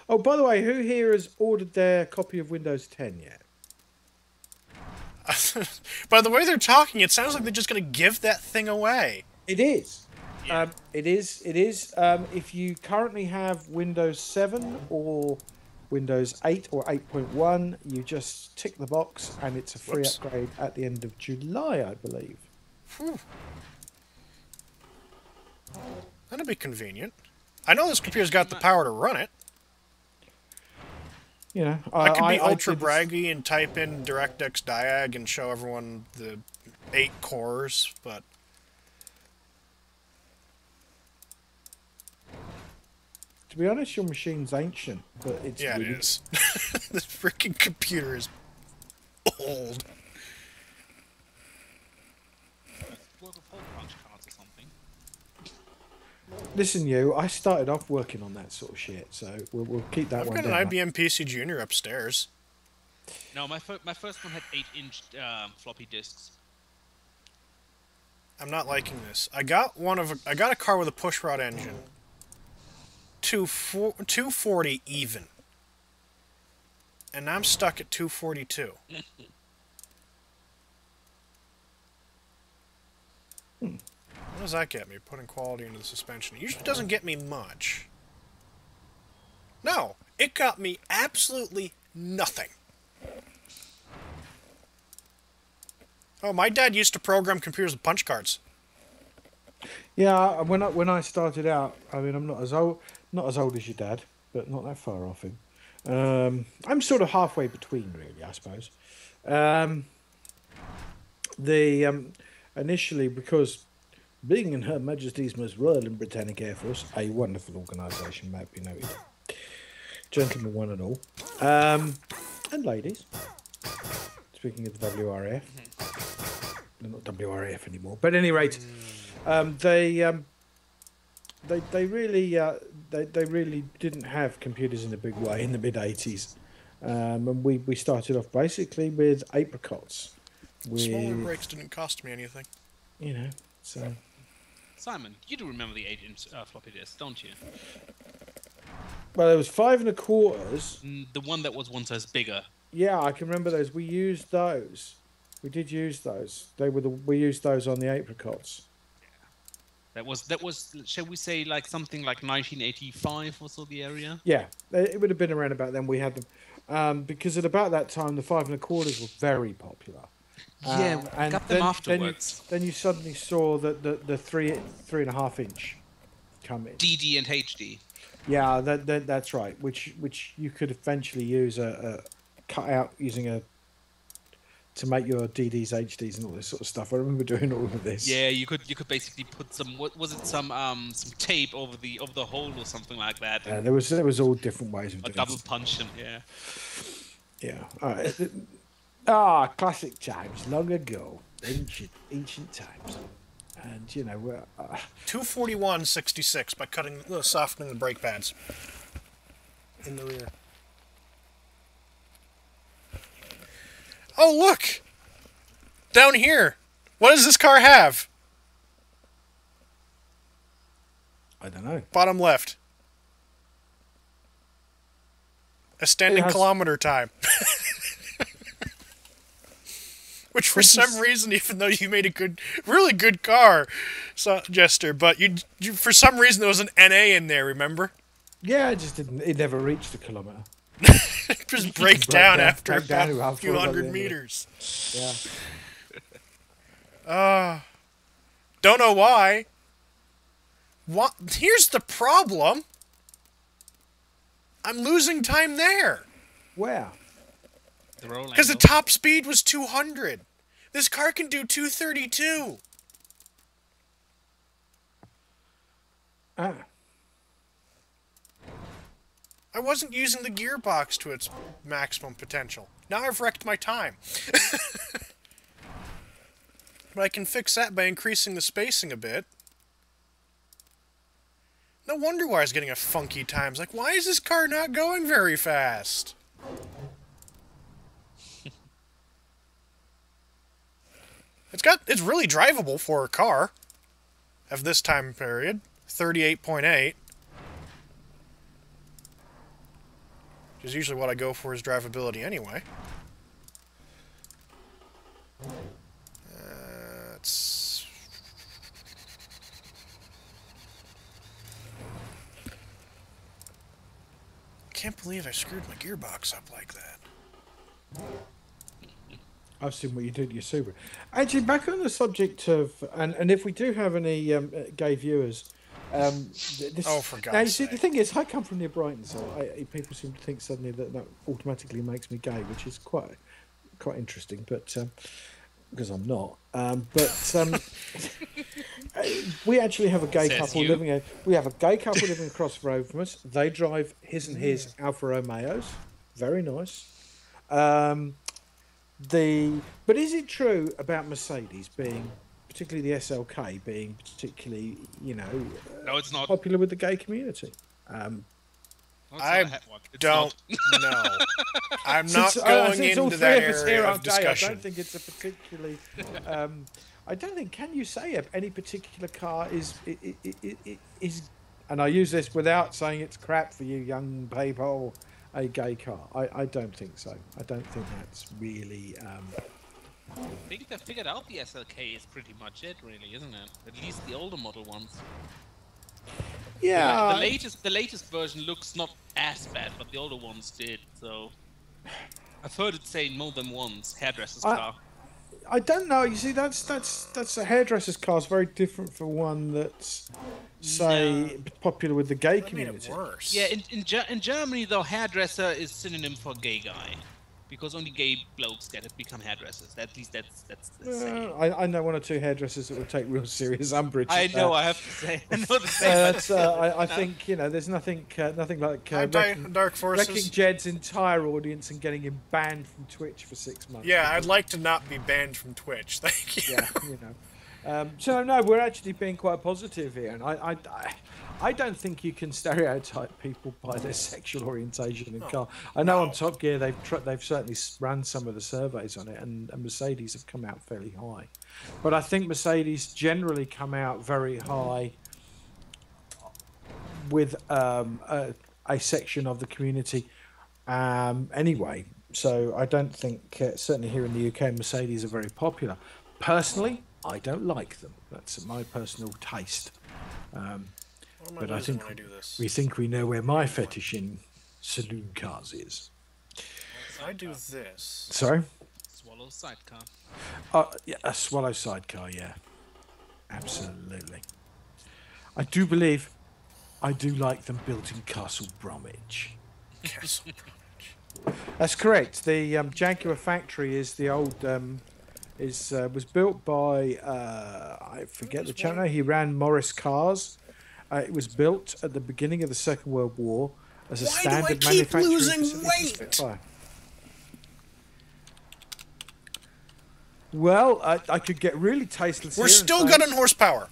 Speaker 1: Oh, by the way, who here has ordered their copy of Windows 10 yet?
Speaker 2: By the way they're talking, it sounds like they're just going to give that thing away.
Speaker 1: It is.
Speaker 3: Yeah.
Speaker 1: It is. If you currently have Windows 7 or Windows 8 or 8.1, you just tick the box and it's a free upgrade at the end of July, I believe.
Speaker 2: Whew. That'd be convenient. I know this computer's got the power to run it.
Speaker 1: You know,
Speaker 2: I could be ultra braggy and type in DirectX Diag and show everyone the 8 cores, but...
Speaker 1: To be honest, your machine's ancient, but it's...
Speaker 2: Yeah,
Speaker 1: really...
Speaker 2: it is. This freaking computer is old.
Speaker 3: Work with hole punch cards or something.
Speaker 1: Listen, I started off working on that sort of shit, so we'll keep that one down.
Speaker 2: I've got an IBM PC Junior upstairs.
Speaker 3: No, my first one had 8-inch floppy disks.
Speaker 2: I'm not liking this. I got a car with a pushrod engine. 240 even. And I'm stuck at 242. What does that get me? Putting quality into the suspension. It usually doesn't get me much. No, it got me absolutely nothing. Oh, my dad used to program computers with punch cards.
Speaker 1: Yeah, when I started out, I mean, I'm not as old as your dad, but not that far off him. I'm sort of halfway between, really, I suppose. Initially, because being in Her Majesty's Most Royal and Britannic Air Force, a wonderful organisation, might be noted, gentlemen one and all, and ladies. Speaking of the WRAF, they're not WRAF anymore, but at any rate. They really didn't have computers in a big way in the mid-80s, and we started off basically with apricots.
Speaker 2: Smaller brakes didn't cost me anything.
Speaker 1: You know, so.
Speaker 3: Simon, you do remember the 8-inch floppy disk, don't you?
Speaker 1: Well, there was 5 1/4.
Speaker 3: The one that was one size bigger.
Speaker 1: Yeah, I can remember those. We used those. We did use those. We used those on the apricots.
Speaker 3: That was, shall we say, like something like 1985 or so, the area?
Speaker 1: Yeah, it would have been around about then. We had them because at about that time the 5 1/4 were very popular.
Speaker 3: Yeah,
Speaker 1: and
Speaker 3: got them afterwards.
Speaker 1: Then you suddenly saw that the 3.5 inch come in.
Speaker 3: DD and HD.
Speaker 1: Yeah, that's right. Which you could eventually use a cut out using to make your DDs, HDs, and all this sort of stuff. I remember doing all of this.
Speaker 3: Yeah, you could basically put some some tape over the hole or something like that.
Speaker 1: There was all different ways of doing it.
Speaker 3: Double punch them, yeah.
Speaker 1: Yeah. Classic times, long ago, ancient times, and you know we're.
Speaker 2: 241.66 by softening the brake pads in the rear. Oh look, down here. What does this car have?
Speaker 1: I don't know.
Speaker 2: Bottom left. A standing kilometer time. Which for some reason, even though you made a really good car, Jester, but you for some reason there was an NA in there, remember?
Speaker 1: Yeah, it just didn't. It never reached a kilometer.
Speaker 2: It just breaks down after about a few hundred meters.
Speaker 1: Yeah.
Speaker 2: Don't know why. What? Here's the problem. I'm losing time there.
Speaker 1: Where?
Speaker 2: Because the top speed was 200. This car can do 232.
Speaker 1: Ah.
Speaker 2: I wasn't using the gearbox to its maximum potential. Now I've wrecked my time. But I can fix that by increasing the spacing a bit. No wonder why I was getting a funky times. Like, why is this car not going very fast? It's really drivable for a car of this time period. 38.8. Which is usually what I go for is drivability anyway. It's... I can't believe I screwed my gearbox up like that.
Speaker 1: I've seen what you do to your Subaru. Actually, back on the subject of, and if we do have any gay viewers,
Speaker 2: for God's
Speaker 1: now you see,
Speaker 2: sake.
Speaker 1: the thing is, I come from near Brighton, so people seem to think suddenly that automatically makes me gay, which is quite interesting, but because I'm not. We actually have a gay couple living. We have a gay couple living across the road from us. They drive his Alfa Romeos, very nice. But is it true about Mercedes being, particularly the SLK, being particularly,
Speaker 3: no, it's not
Speaker 1: popular with the gay community?
Speaker 2: I don't know. I'm not going into that area of discussion.
Speaker 1: I don't think it's a particularly. I don't think. Can you say any particular car is? And I use this without saying it's crap for you young people. A gay car. I don't think so. I don't think that's really.
Speaker 3: I think they figured out the SLK is pretty much it, really, isn't it? At least the older model ones.
Speaker 1: Yeah.
Speaker 3: The latest version looks not as bad, but the older ones did. So I've heard it say more than once. Hairdresser's car.
Speaker 1: I don't know. You see, that's a hairdresser's car. Is very different from one that's, say, popular with the gay community.
Speaker 2: Made it worse.
Speaker 3: Yeah, in Germany though, hairdresser is synonym for gay guy, because only gay blokes become hairdressers. At least that's the saying.
Speaker 1: I know one or two hairdressers that would take real serious umbrage.
Speaker 3: I know. I have to say. I know the same.
Speaker 1: I think there's nothing like
Speaker 2: Dark Forces.
Speaker 1: wrecking Jed's entire audience and getting him banned from Twitch for 6 months.
Speaker 2: Yeah, I'd like to not be banned from Twitch. Thank you.
Speaker 1: Yeah, so no, we're actually being quite positive here, and I don't think you can stereotype people by their sexual orientation in car. I know on Top Gear they've certainly run some of the surveys on it, and Mercedes have come out fairly high, but I think Mercedes generally come out very high with a section of the community anyway. So I don't think certainly here in the UK Mercedes are very popular. Personally, I don't like them. That's my personal taste. But I think we know where my fetish in saloon cars is.
Speaker 2: I do this.
Speaker 1: Sorry?
Speaker 3: Swallow sidecar.
Speaker 1: Yeah, a Swallow sidecar, yeah. Absolutely. I do believe I do like them built in Castle Bromwich.
Speaker 2: Castle Bromwich.
Speaker 1: That's correct. The Jaguar factory is the old... was built by... I forget the chap now. He ran Morris Cars. It was built at the beginning of the Second World War as a standard manufacturing facility for Spitfire. Well, I could get really tasteless.
Speaker 2: We're
Speaker 1: here
Speaker 2: still
Speaker 1: and say,
Speaker 2: good on horsepower.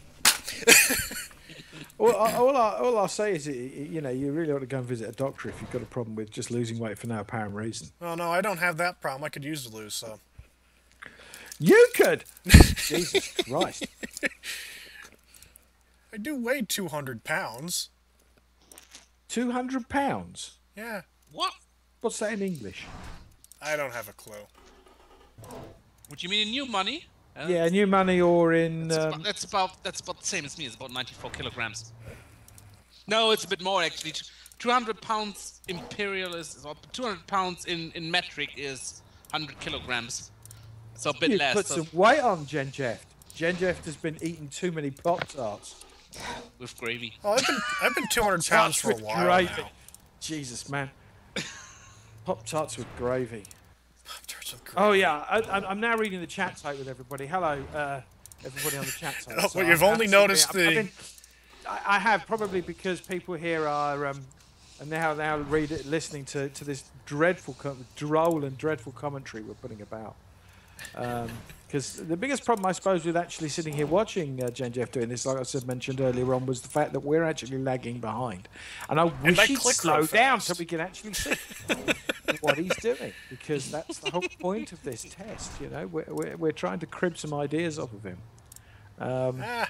Speaker 1: all I'll say is, you really ought to go and visit a doctor if you've got a problem with just losing weight for no apparent reason.
Speaker 2: Oh no, I don't have that problem. I could use to lose, so.
Speaker 1: You could. Jesus Christ.
Speaker 2: I do weigh 200 pounds.
Speaker 1: 200 pounds.
Speaker 2: Yeah.
Speaker 3: What?
Speaker 1: What's that in English?
Speaker 2: I don't have a clue.
Speaker 3: What do you mean in new money?
Speaker 1: Yeah, new money or in.
Speaker 3: That's about the same as me. It's about 94 kilograms. No, it's a bit more actually. 200 pounds imperial or 200 pounds in metric is 100 kilograms. So a bit less.
Speaker 1: Put some weight on, Gen Jeff. Gen Jeff has been eating too many Pop-Tarts.
Speaker 3: With gravy.
Speaker 2: Oh, I've been 200 pounds for a while
Speaker 1: gravy.
Speaker 2: now.
Speaker 1: Jesus, man. Pop-Tarts with gravy.
Speaker 2: Pop-Tarts with gravy.
Speaker 1: Oh, yeah. I'm now reading the chat tape with everybody. Hello, everybody on the chat tape.
Speaker 2: Oh, well, you've only noticed the...
Speaker 1: I have, probably because people here are now listening to this dreadful, droll and dreadful commentary we're putting about. Because the biggest problem, I suppose, with actually sitting here watching Gen Jeff doing this, like I said, mentioned earlier on, was the fact that we're actually lagging behind. And I wish he'd slow down so we can actually see what he's doing. Because that's the whole point of this test, you know. We're trying to crib some ideas off of him.
Speaker 2: And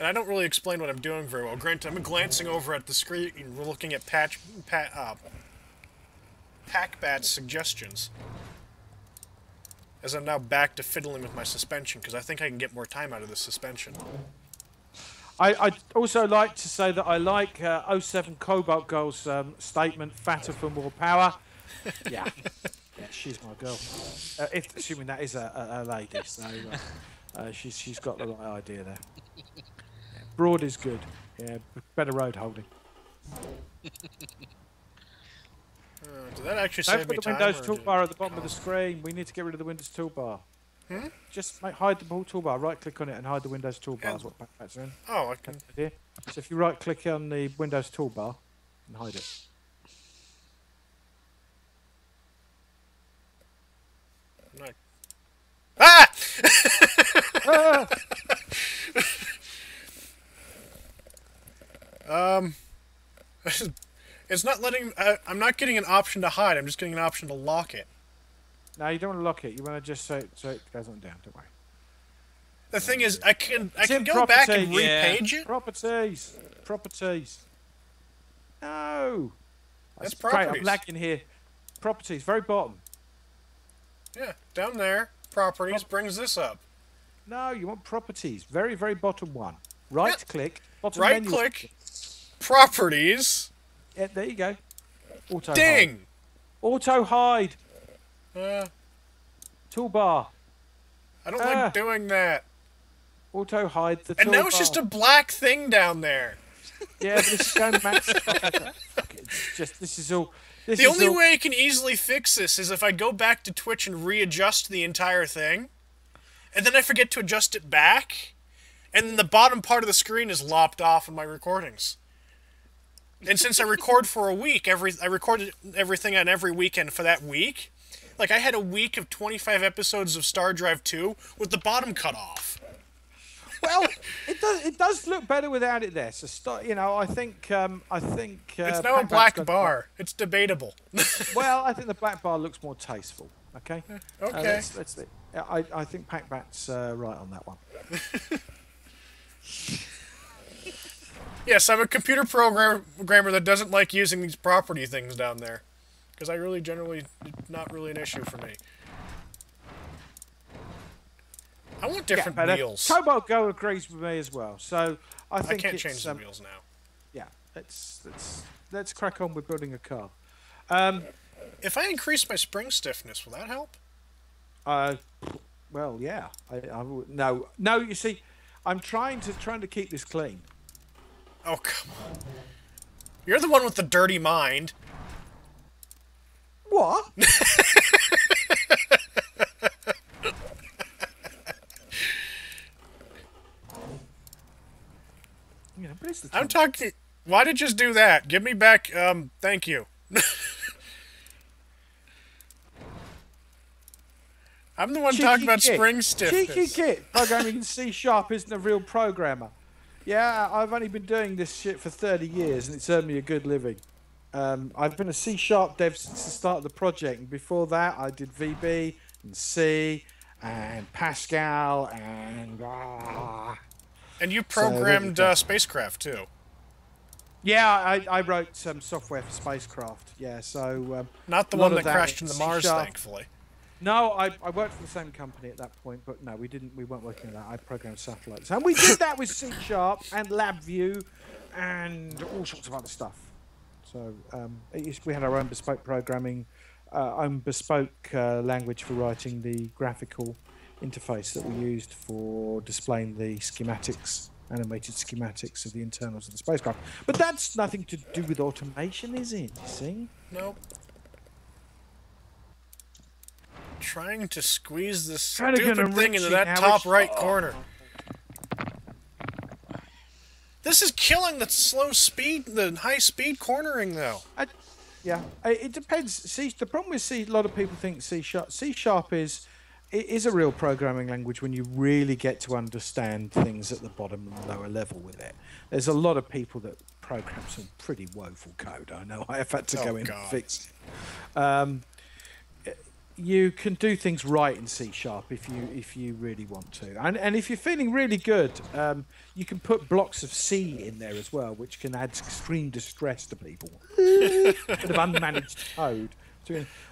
Speaker 2: I don't really explain what I'm doing very well. Granted, I'm glancing over at the screen and we're looking at Packbat's suggestions. As I'm now back to fiddling with my suspension, because I think I can get more time out of this suspension.
Speaker 1: I'd also like to say that I like 07 Cobalt Girl's statement, fatter for more power. Yeah, she's my girl. Assuming that is a lady, so she's got the right idea there. Yeah, broad is good. Yeah, better road holding.
Speaker 2: Did that actually
Speaker 1: Don't
Speaker 2: save me
Speaker 1: put the
Speaker 2: time?
Speaker 1: Windows toolbar at the bottom of the screen. We need to get rid of the Windows toolbar. Just hide the toolbar. Right click on it and hide the Windows toolbar. Is what Packbat's doing.
Speaker 2: Oh, I can.
Speaker 1: So if you right click on the Windows toolbar and hide it.
Speaker 2: Ah! It's not letting. I'm not getting an option to hide. I'm just getting an option to lock it.
Speaker 1: No, you don't want to lock it. You want to just so it goes on down. Don't worry.
Speaker 2: The thing is, I can go back and repage it.
Speaker 1: Properties. No.
Speaker 2: That's
Speaker 1: great.
Speaker 2: properties.
Speaker 1: I'm lagging here. Properties, very bottom.
Speaker 2: Yeah, down there. Properties brings this up.
Speaker 1: No, you want properties. Very, very bottom one. Right click. Bottom
Speaker 2: right
Speaker 1: menu.
Speaker 2: click. Properties.
Speaker 1: Yeah, there you go. Auto
Speaker 2: Ding.
Speaker 1: hide. Auto hide. Toolbar.
Speaker 2: I don't like doing that.
Speaker 1: Auto hide the toolbar.
Speaker 2: And now it's just a black thing down there.
Speaker 1: Yeah, but it's so massive. It's just, this is all...
Speaker 2: The only way I can easily fix this is if I go back to Twitch and readjust the entire thing, and then I forget to adjust it back, and the bottom part of the screen is lopped off in my recordings. And since I record for a week, I recorded everything on every weekend for that week. Like, I had a week of 25 episodes of Star Drive 2 with the bottom cut off.
Speaker 1: Well, it does look better without it there. So I think
Speaker 2: it's now a black bar. It's debatable.
Speaker 1: Well, I think the black bar looks more tasteful. Okay.
Speaker 2: Okay.
Speaker 1: I think Packbat's right on that one.
Speaker 2: Yes, I'm a computer programmer that doesn't like using these property things down there, because I really generally not really an issue for me. I want different wheels.
Speaker 1: Cobalt Go agrees with me as well. So I think
Speaker 2: I can't change the wheels now.
Speaker 1: Yeah, let's crack on with building a car.
Speaker 2: If I increase my spring stiffness, will that help?
Speaker 1: Well, yeah. No. You see, I'm trying to keep this clean.
Speaker 2: Oh, come on. You're the one with the dirty mind.
Speaker 1: What?
Speaker 2: I'm talking... Why did you just do that? Give me back... thank you. I'm the one talking about spring stiffness.
Speaker 1: Cheeky git. Programming in C# isn't a real programmer. Yeah, I've only been doing this shit for 30 years, and it's earned me a good living. I've been a C# dev since the start of the project, and before that, I did VB and C and Pascal and.
Speaker 2: And you programmed spacecraft too.
Speaker 1: Yeah, I wrote some software for spacecraft. Yeah, so
Speaker 2: not the one that crashed into Mars, thankfully.
Speaker 1: No, I worked for the same company at that point, but no, we didn't. We weren't working on that. I programmed satellites, and we did that with C# and LabVIEW and all sorts of other stuff. So we had our own bespoke programming, own bespoke language for writing the graphical interface that we used for displaying the schematics, animated schematics of the internals of the spacecraft. But that's nothing to do with automation, is it? You see?
Speaker 2: Nope. Trying to squeeze this stupid thing into that top right corner. This is killing the slow speed, the high speed cornering, though.
Speaker 1: Yeah, it depends. See, the problem with C, a lot of people think C# is a real programming language when you really get to understand things at the bottom and lower level with it. There's a lot of people that program some pretty woeful code. I know I have had to go in and fix it. You can do things right in C# if you really want to, and if you're feeling really good, you can put blocks of C in there as well, which can add extreme distress to people. Bit of unmanaged code.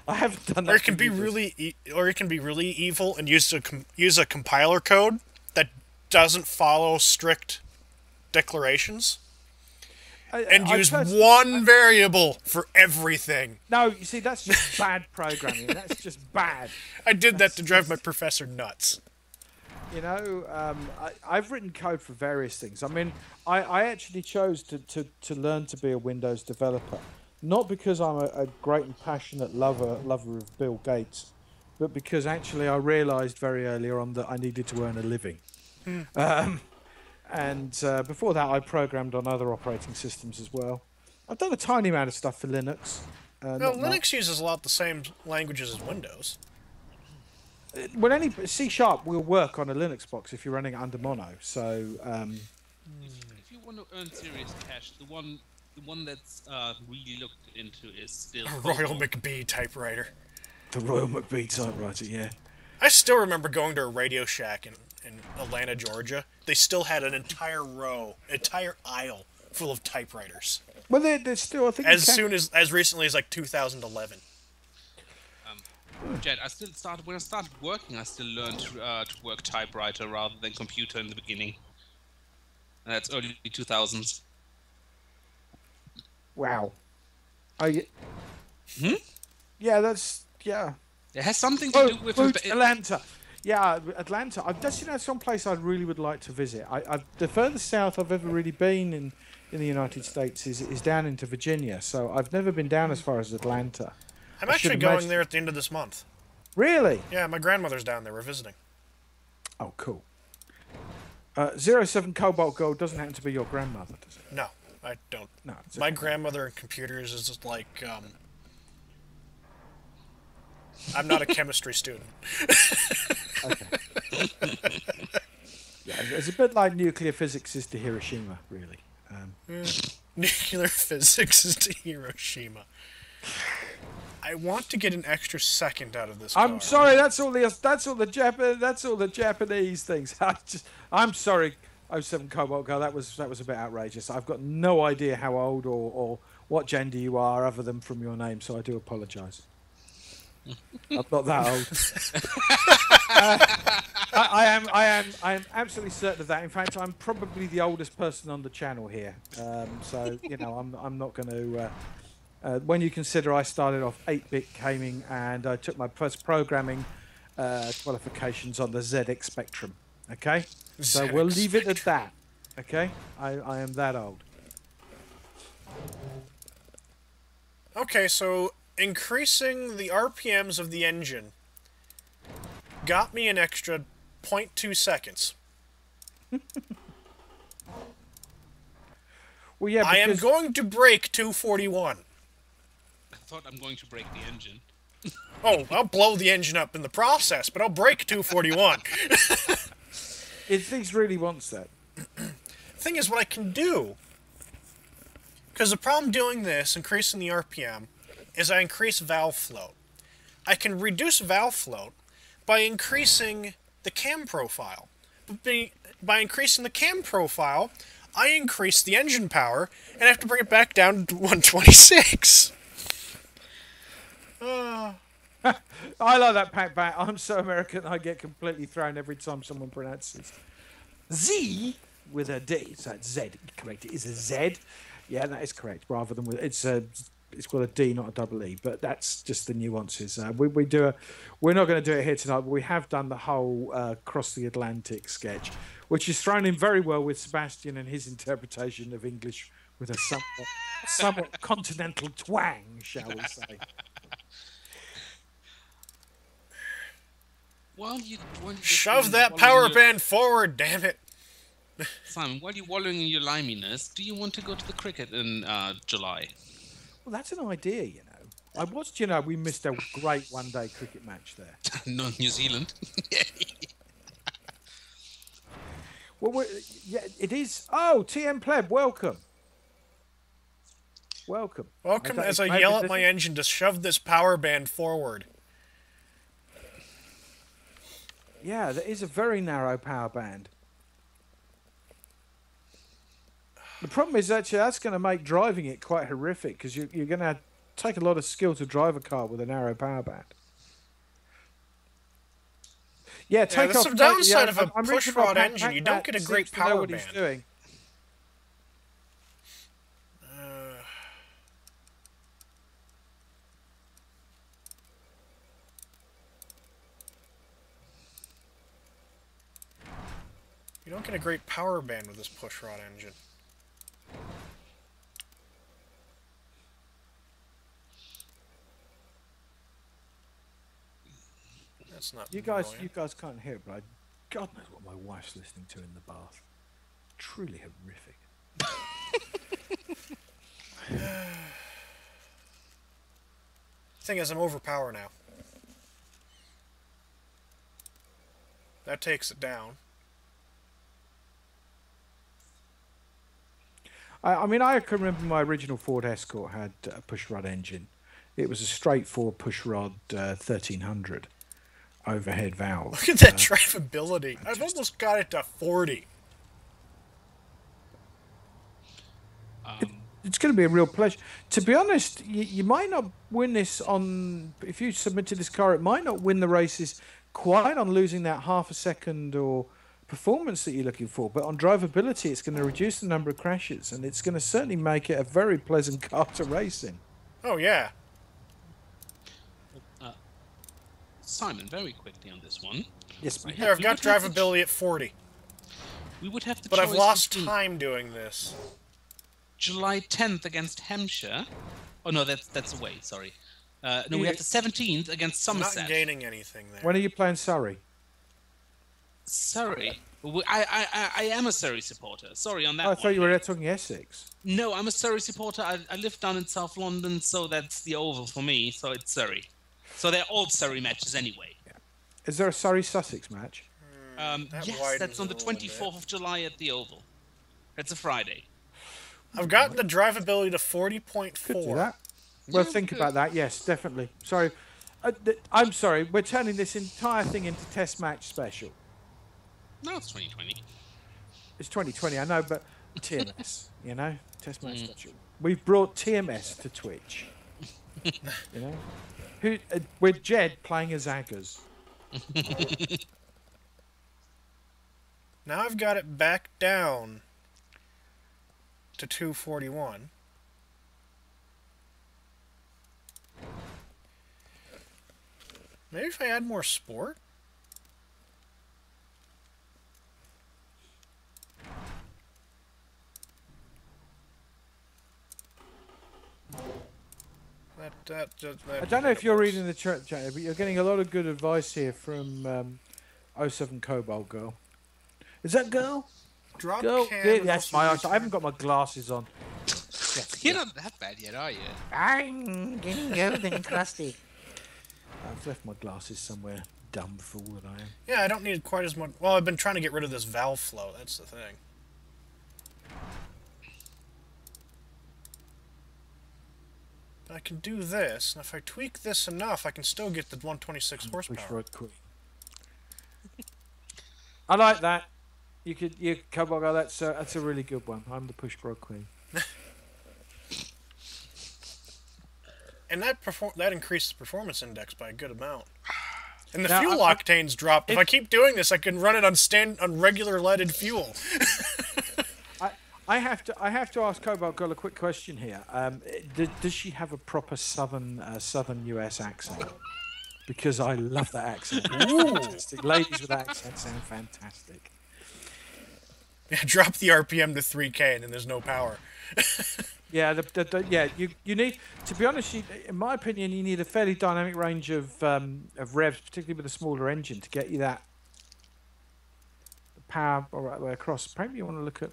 Speaker 1: I haven't done that.
Speaker 2: Or it can be really evil and use a compiler code that doesn't follow strict declarations. And use one variable for everything.
Speaker 1: No, you see, that's just bad programming. That's just bad.
Speaker 2: I did that to drive my professor nuts.
Speaker 1: You know, I've written code for various things. I mean, I actually chose to learn to be a Windows developer, not because I'm a great and passionate lover of Bill Gates, but because actually I realised very early on that I needed to earn a living. And before that, I programmed on other operating systems as well. I've done a tiny amount of stuff for Linux.
Speaker 2: No, Linux uses a lot the same languages as Windows.
Speaker 1: Well, any C# will work on a Linux box if you're running it under mono. So,
Speaker 3: if you want to earn serious cash, the one that's really looked into is still
Speaker 2: a Royal McBee typewriter.
Speaker 1: The Royal McBee typewriter, yeah.
Speaker 2: I still remember going to a Radio Shack in Atlanta, Georgia. They still had an entire aisle full of typewriters.
Speaker 1: Well, they're still, I think,
Speaker 2: as recently as like 2011.
Speaker 3: Jed, when I started working, I still learned to work typewriter rather than computer in the beginning. And that's early 2000s.
Speaker 1: Wow. Yeah, that's yeah.
Speaker 3: It has something to do with
Speaker 1: Atlanta. Yeah, Atlanta. That's some place I really would like to visit. The furthest south I've ever really been in the United States is down into Virginia. So I've never been down as far as Atlanta.
Speaker 2: I'm actually going there at the end of this month.
Speaker 1: Really?
Speaker 2: Yeah, my grandmother's down there. We're visiting.
Speaker 1: Oh, cool. 07 Cobalt Gold doesn't happen to be your grandmother, does it?
Speaker 2: No, I don't.
Speaker 1: No,
Speaker 2: my grandmother in computers is just like... I'm not a chemistry student.
Speaker 1: Okay. Yeah, it's a bit like nuclear physics is to Hiroshima, really.
Speaker 2: Nuclear physics is to Hiroshima. I want to get an extra second out of this car.
Speaker 1: I'm sorry. That's all the Japanese things. I'm sorry. 07 Cobalt Girl. That was a bit outrageous. I've got no idea how old or what gender you are, other than from your name. So I do apologise. I'm not that old. I am absolutely certain of that. In fact, I'm probably the oldest person on the channel here. So you know, I'm not going to. When you consider I started off 8-bit gaming and I took my first programming qualifications on the ZX Spectrum. Okay, so we'll leave it at that. Okay, I am that old.
Speaker 2: Okay, so increasing the RPMs of the engine got me an extra 0.2 seconds.
Speaker 1: Well, yeah,
Speaker 2: I am going to break 241.
Speaker 3: I thought I'm going to break the engine.
Speaker 2: Oh, I'll blow the engine up in the process, but I'll break 241.
Speaker 1: It thinks really wants that.
Speaker 2: Thing is, what I can do, because the problem doing this, increasing the RPM, is I increase valve float. I can reduce valve float by increasing the cam profile. But by increasing the cam profile, I increase the engine power, and I have to bring it back down to 126.
Speaker 1: I like that pack back. I'm so American, I get completely thrown every time someone pronounces Z with a D. So it's Z. Correct. It is a Z. Yeah, that is correct. Rather than with it's got a D, not a double E. But that's just the nuances. We're not going to do it here tonight. But we have done the whole Cross the Atlantic sketch, which is thrown in very well with Sebastian and his interpretation of English with a somewhat continental twang, shall we say.
Speaker 2: Shove that power band forward, damn it!
Speaker 3: Simon, while you're wallowing in your liminess, do you want to go to the cricket in July?
Speaker 1: Well, that's an idea, you know. I watched, we missed a great one-day cricket match there.
Speaker 3: No, New Zealand.
Speaker 1: Well, yeah, it is. Oh, TM Pleb, welcome. Welcome.
Speaker 2: Welcome as I yell at my engine to shove this power band forward.
Speaker 1: Yeah, that is a very narrow power band. The problem is actually that's going to make driving it quite horrific because you're going to take a lot of skill to drive a car with a narrow power band. Yeah, take off.
Speaker 2: That's the downside of a push-rod engine. You don't get a great power band.
Speaker 1: He's doing.
Speaker 2: You don't get a great power band with this push-rod engine. That's not.
Speaker 1: You guys can't hear it, but God knows what my wife's listening to in the bath. Truly horrific.
Speaker 2: Thing is, I'm over power now. That takes it down.
Speaker 1: I mean, I can remember my original Ford Escort had a push-rod engine. It was a straight-forward push-rod 1300 overhead valve.
Speaker 2: Look at that drivability. I've almost got it to 40.
Speaker 1: It's going to be a real pleasure. To be honest, you might not win this on... If you submitted this car, it might not win the races quite on losing that half a second or... performance that you're looking for, but on drivability it's going to reduce the number of crashes and it's going to certainly make it a very pleasant car to race in.
Speaker 2: Oh yeah.
Speaker 3: Simon, very quickly on this one.
Speaker 1: Yes, mate.
Speaker 2: Here, I've got drivability at 40.
Speaker 3: We would have to.
Speaker 2: But I've lost time doing this.
Speaker 3: July 10th against Hampshire. Oh no, that's away. Sorry. No, we have the 17th against Somerset.
Speaker 2: Not gaining anything there.
Speaker 1: When are you playing Surrey?
Speaker 3: Surrey. I am a Surrey supporter. Sorry on that.
Speaker 1: I thought you were talking Essex.
Speaker 3: No, I'm a Surrey supporter. I live down in South London, so that's the Oval for me. So it's Surrey. So they're all Surrey matches anyway.
Speaker 1: Yeah. Is there a Surrey-Sussex match?
Speaker 3: Yes, that's on the 24th of July at the Oval. It's a Friday.
Speaker 2: I've got the drivability to 40.4.
Speaker 1: Could do that. Well, think about that. Yes, definitely. Sorry. I'm sorry. We're turning this entire thing into test match special.
Speaker 3: No, it's 2020.
Speaker 1: It's 2020, I know, but TMS, test match special. We've brought TMS to Twitch. With Jed playing as Aggers.
Speaker 2: Now I've got it back down to 241. Maybe if I add more sport?
Speaker 1: I don't know if you're reading the chat, but you're getting a lot of good advice here from 07 Cobalt Girl. Is that girl?
Speaker 2: Drop
Speaker 1: girl?
Speaker 2: cam.
Speaker 1: Yeah, that's my eyes. I haven't got my glasses on.
Speaker 3: You're not that bad yet, are you?
Speaker 4: I'm getting old and crusty.
Speaker 1: I've left my glasses somewhere. Dumb fool that I am.
Speaker 2: Yeah, I don't need quite as much... Well, I've been trying to get rid of this valve flow. That's the thing. I can do this, and if I tweak this enough, I can still get the 126 horsepower.
Speaker 1: Pushrod Queen. I like that. You Cobalt Girl, that's a really good one. I'm the Pushrod Queen.
Speaker 2: And that increased the performance index by a good amount. And the fuel octane's dropped. If I keep doing this, I can run it on regular leaded fuel.
Speaker 1: I have to ask Cobalt Girl a quick question here. Does she have a proper southern US accent? Because I love that accent. Fantastic. Ladies with accents sound fantastic.
Speaker 2: Yeah, drop the RPM to 3K and then there's no power.
Speaker 1: Yeah, you need, to be honest, in my opinion, you need a fairly dynamic range of revs, particularly with a smaller engine, to get you that power all right way across. Maybe you want to look at.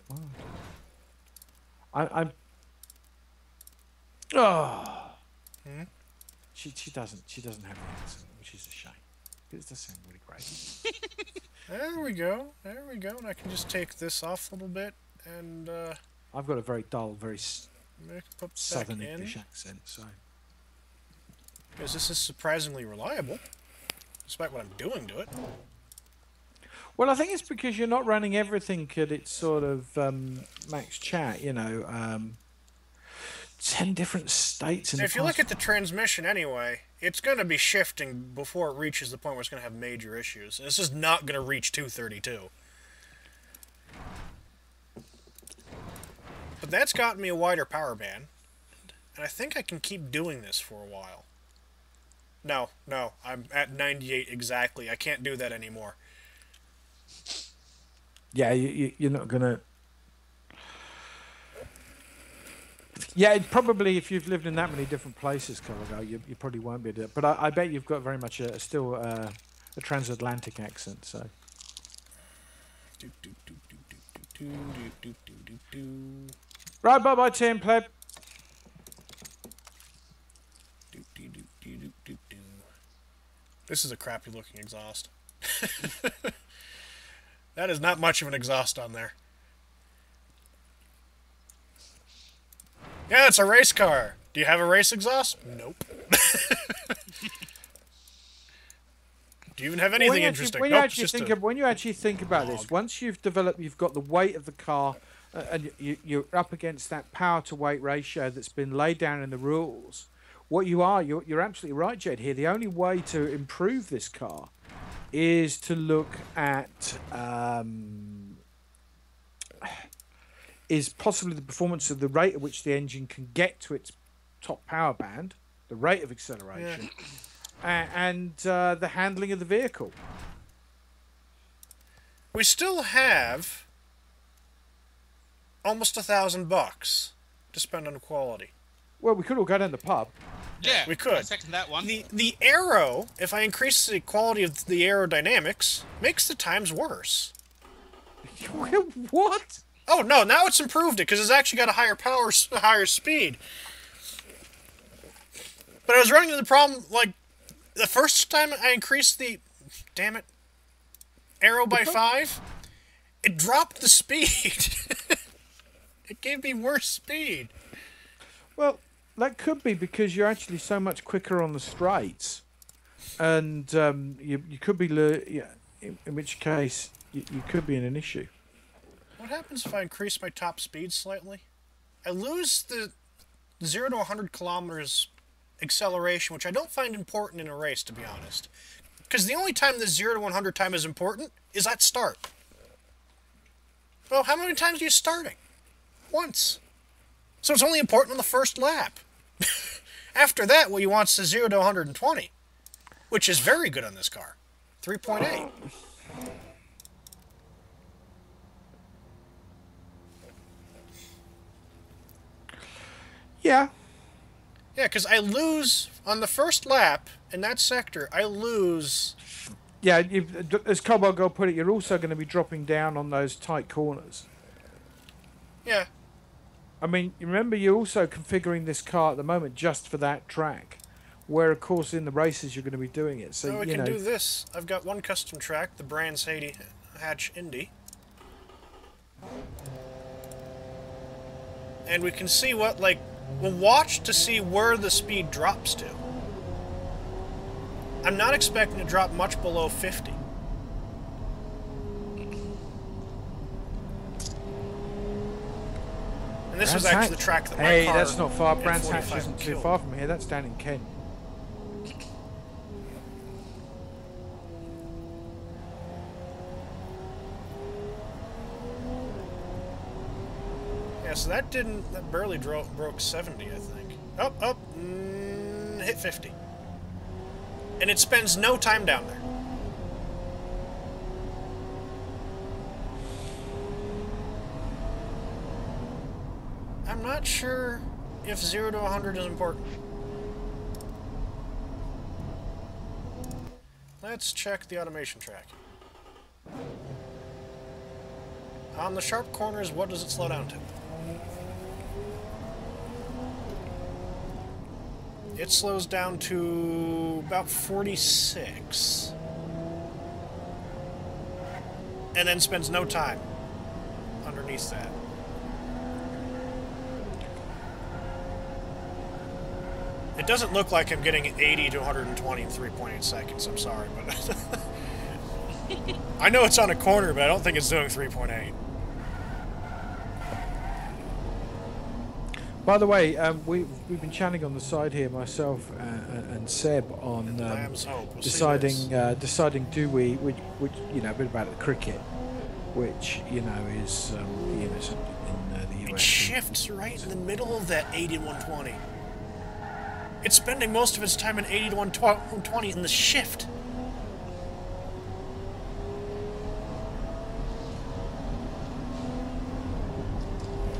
Speaker 1: I'm. Oh.
Speaker 2: Hmm?
Speaker 1: She doesn't have the accent, which is a shame. It does sound really great.
Speaker 2: There we go. There we go. And I can just take this off a little bit and.
Speaker 1: I've got a very dull, very southern English accent, so.
Speaker 2: Because this is surprisingly reliable, despite what I'm doing to it.
Speaker 1: Well, I think it's because you're not running everything at its sort of max chat, 10 different states.
Speaker 2: If you look at the transmission anyway, it's going to be shifting before it reaches the point where it's going to have major issues. This is not going to reach 232. But that's gotten me a wider power band, and I think I can keep doing this for a while. No, I'm at 98 exactly. I can't do that anymore.
Speaker 1: Yeah, you're not gonna. Yeah, probably if you've lived in that many different places, Colorado, you probably won't be able to. But I bet you've got very much still a transatlantic accent. So. Right, bye, Tim, pleb.
Speaker 2: This is a crappy looking exhaust. That is not much of an exhaust on there. Yeah, it's a race car. Do you have a race exhaust? Nope. Do you even have anything interesting?
Speaker 1: When you actually think about this, once you've got the weight of the car, and you're up against that power to weight ratio that's been laid down in the rules. You're absolutely right, Jed. Here, the only way to improve this car is to look at is possibly the performance of the rate at which the engine can get to its top power band, the rate of acceleration, and the handling of the vehicle.
Speaker 2: We still have almost $1,000 to spend on quality.
Speaker 1: Well, we could all go down the pub.
Speaker 3: Yeah,
Speaker 2: we could.
Speaker 3: I second that one.
Speaker 2: The aero, if I increase the quality of the aerodynamics, makes the times worse.
Speaker 1: What?
Speaker 2: Oh no! Now it's improved it because it's actually got a higher power, higher speed. But I was running into the problem like the first time I increased the, damn it, aero by 5, it dropped the speed. It gave me worse speed.
Speaker 1: Well, that could be because you're actually so much quicker on the straights, and you could be, in which case you could be in an issue.
Speaker 2: What happens if I increase my top speed slightly? I lose the 0 to 100 kilometers acceleration, which I don't find important in a race, to be honest. Because the only time the 0 to 100 time is important is at start. Well, how many times are you starting? Once. So it's only important on the first lap. After that, what you want is the 0 to 120, which is very good on this car. 3.8.
Speaker 1: Yeah.
Speaker 2: Yeah, because I lose on the first lap in that sector. I lose.
Speaker 1: Yeah, as Cobalt Girl put it, you're also going to be dropping down on those tight corners.
Speaker 2: Yeah.
Speaker 1: I mean, remember, you're also configuring this car at the moment just for that track, where of course in the races you're going to be doing it. So
Speaker 2: we can do this. I've got one custom track, the Brands Hatch Indy. And we can see what, like, we'll watch to see where the speed drops to. I'm not expecting to drop much below 50. And this was actually the track that my car...
Speaker 1: Hey, that's not far. Brands Hatch isn't too far from here. That's down in Kent.
Speaker 2: Yeah, so that barely broke 70, I think. Hit 50. And it spends no time down there. I'm not sure if 0 to 100 is important. Let's check the automation track. On the sharp corners, what does it slow down to? It slows down to about 46. And then spends no time underneath that. It doesn't look like I'm getting 80 to 120 in 3.8 seconds, I'm sorry, but... I know it's on a corner, but I don't think it's doing 3.8.
Speaker 1: By the way, we've been chatting on the side here, myself and Seb, on deciding do we, which you know, a bit about the cricket, which you know is something in the US.
Speaker 2: It shifts right in the middle of that 80 to 120. It's spending most of its time in 80 to 120 in the shift.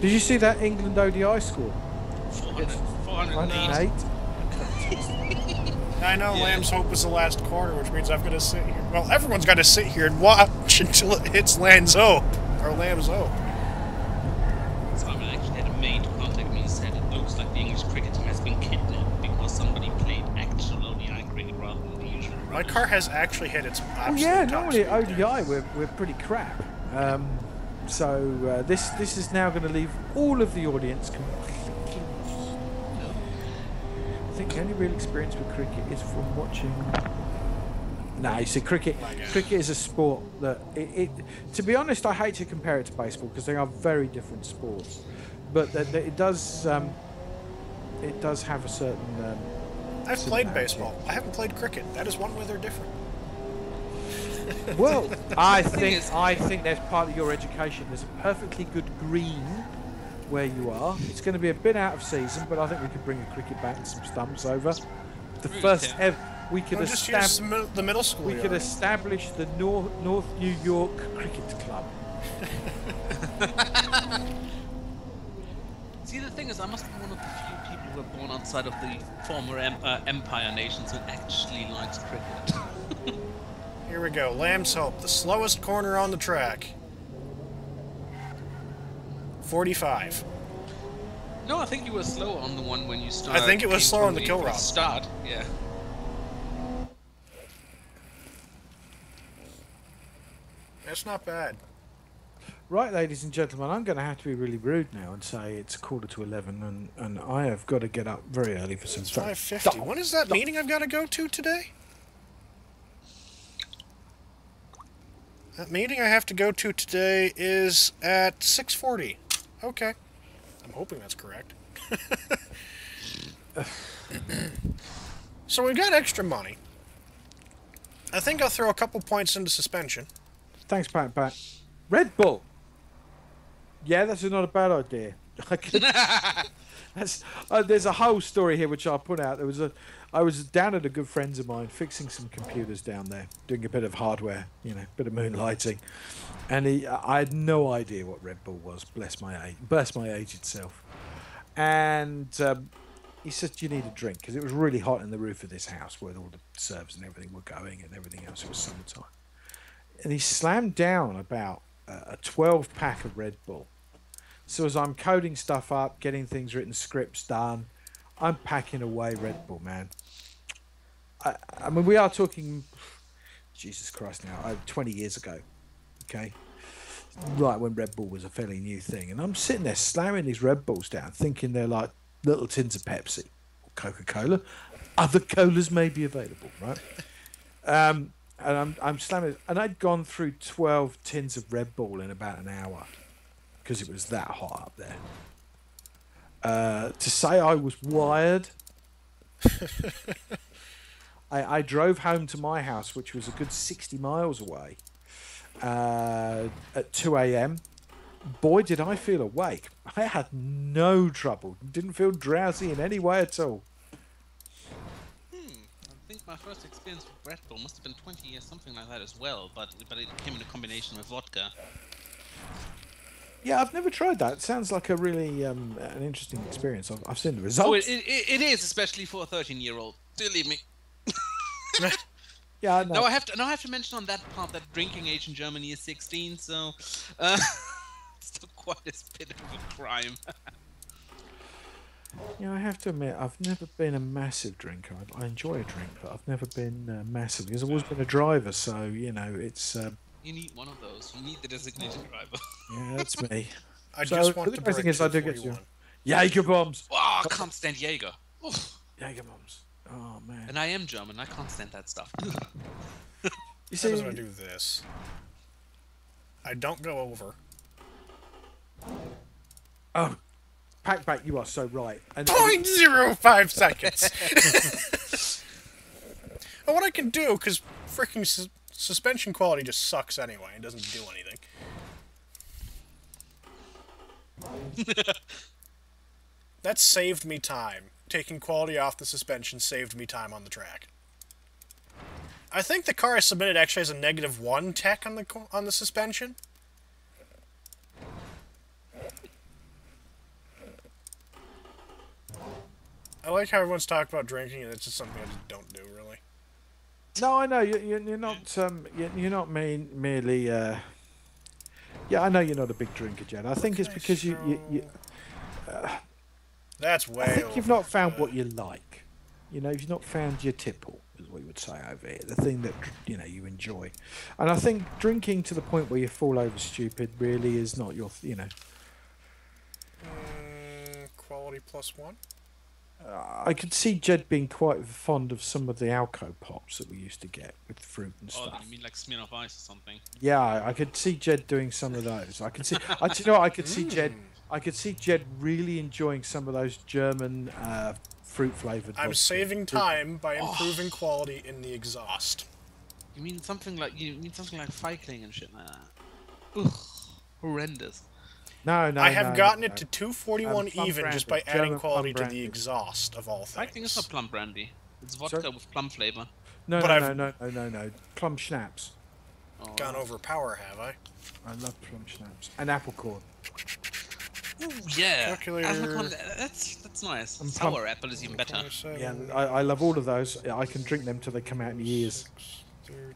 Speaker 1: Did you see that England ODI score?
Speaker 3: 408.
Speaker 2: I know, yeah. Lamb's Hope was the last corner, which means I've got to sit here. Well, everyone's got to sit here and watch until it hits Lamb's Hope.
Speaker 3: Simon actually had a mate contact me and said it looks like the English cricket team has been kidnapped because somebody played actual ODI cricket rather than the usual.
Speaker 2: My car has actually hit its absolute
Speaker 1: normally at ODI we're pretty crap. So this is now going to leave all of the audience completely lost. I think the only real experience with cricket is from watching. No, you see, cricket is a sport that to be honest, I hate to compare it to baseball because they are very different sports, but it does have a certain.
Speaker 2: I've played baseball. I haven't played cricket. That is one way they're different.
Speaker 1: Well, I think that's part of your education. There's a perfectly good green where you are. It's going to be a bit out of season, but I think we could bring a cricket bat and some stumps over. The first ever, we could establish
Speaker 2: the middle school.
Speaker 1: We could establish the North New York Cricket Club.
Speaker 3: See, the thing is, I must be one of the few people who were born outside of the former Empire nations who actually likes cricket.
Speaker 2: Here we go, Lamb's Hope, the slowest corner on the track. 45.
Speaker 3: No, I think you were slow on the one when you started.
Speaker 2: I think it was slow on the kill route.
Speaker 3: Start, yeah.
Speaker 2: That's not bad.
Speaker 1: Right, ladies and gentlemen, I'm going to have to be really rude now and say it's 11:15, and I have got to get up very early for some stuff.
Speaker 2: 5:50. When is that meeting I've got to go to today? That meeting I have to go to today is at 6:40. Okay. I'm hoping that's correct. So we've got extra money. I think I'll throw a couple points into suspension.
Speaker 1: Thanks, Pat. Red Bull. Yeah, that's not a bad idea. There's a whole story here which I'll put out. I was down at a good friend's of mine fixing some computers down there, doing a bit of hardware, you know, a bit of moonlighting, and I had no idea what Red Bull was. Bless my aged self. And he said, "Do you need a drink?" Because it was really hot in the roof of this house where all the servers and everything were going and everything else. It was summertime, and he slammed down about a 12-pack of Red Bull. So as I'm coding stuff up, getting things written, scripts done, I'm packing away Red Bull, man. I mean, we are talking, Jesus Christ, now 20 years ago. Okay, right when Red Bull was a fairly new thing, and I'm sitting there slamming these Red Bulls down, thinking they're like little tins of Pepsi or Coca-Cola. Other colas may be available, right? And I'm slamming it, and I'd gone through 12 tins of Red Bull in about an hour because it was that hot up there. To say I was wired, I drove home to my house, which was a good 60 miles away, at 2 a.m. Boy, did I feel awake. I had no trouble. Didn't feel drowsy in any way at all.
Speaker 3: I think my first experience with Red Bull must have been 20 years, something like that as well, but it came in a combination with vodka.
Speaker 1: Yeah, I've never tried that. It sounds like a really an interesting experience. I've seen the results.
Speaker 3: Oh, it is, especially for a 13-year-old. Believe me.
Speaker 1: Yeah, I know.
Speaker 3: Now I have to mention on that part that drinking age in Germany is 16, so it's still quite a bit of a crime.
Speaker 1: Yeah, I have to admit, I've never been a massive drinker. I enjoy a drink, but I've never been massive because I've always been a driver. So you know, it's.
Speaker 3: You need one of those. You need the designated driver.
Speaker 1: Yeah, that's me.
Speaker 2: I just want to break
Speaker 1: is I do get you.
Speaker 2: 241.
Speaker 1: Jaeger bombs.
Speaker 3: Oh, I can't stand Jaeger. Oof.
Speaker 1: Jaeger bombs. Oh man.
Speaker 3: And I am German. I can't stand that stuff.
Speaker 1: You see,
Speaker 2: How does I do this? I don't go over.
Speaker 1: oh, Packback, you are so right. And
Speaker 2: 0.05 seconds. Well, what I can do, because freaking suspension quality just sucks anyway. It doesn't do anything. That saved me time. Taking quality off the suspension saved me time on the track. I think the car I submitted actually has a -1 tech on the suspension. I like how everyone's talking about drinking, and it's just something I just don't do, really.
Speaker 1: no, I know you're not. You're not merely. Yeah, I know you're not a big drinker, Jed. I think it's because you
Speaker 2: That's way.
Speaker 1: I think you've not found what you like. You know, you've not found your tipple, is what you would say over here. The thing that you enjoy, and I think drinking to the point where you fall over stupid really is not your.
Speaker 2: Quality +1.
Speaker 1: I could see Jed being quite fond of some of the Alco pops that we used to get with fruit and
Speaker 3: Oh,
Speaker 1: stuff.
Speaker 3: you mean like Smirnoff Ice or something?
Speaker 1: Yeah, I could see Jed doing some of those. I can see. You know what? I could see Jed. I could see Jed really enjoying some of those German fruit flavored.
Speaker 2: I'm saving time by improving quality in the exhaust.
Speaker 3: You mean something like Feigling and shit like that? Ugh, horrendous.
Speaker 1: No.
Speaker 2: I have gotten it to 241
Speaker 1: plum
Speaker 2: even
Speaker 1: brandy.
Speaker 2: just by
Speaker 1: German
Speaker 2: adding quality
Speaker 1: plum
Speaker 2: to the
Speaker 1: brandy.
Speaker 2: exhaust of all things.
Speaker 3: Feigling is not plum brandy. It's vodka
Speaker 1: Sorry?
Speaker 3: with plum flavor.
Speaker 1: No. Plum schnapps.
Speaker 3: Oh,
Speaker 2: Gone over power, have I?
Speaker 1: I love plum schnapps and apple corn.
Speaker 3: Ooh, yeah.
Speaker 2: Calculator.
Speaker 3: That's nice.
Speaker 1: And
Speaker 3: Sour
Speaker 1: plum-
Speaker 3: apple is even better.
Speaker 1: Yeah, I love all of those. I can drink them till they come out in the ears.
Speaker 2: 30,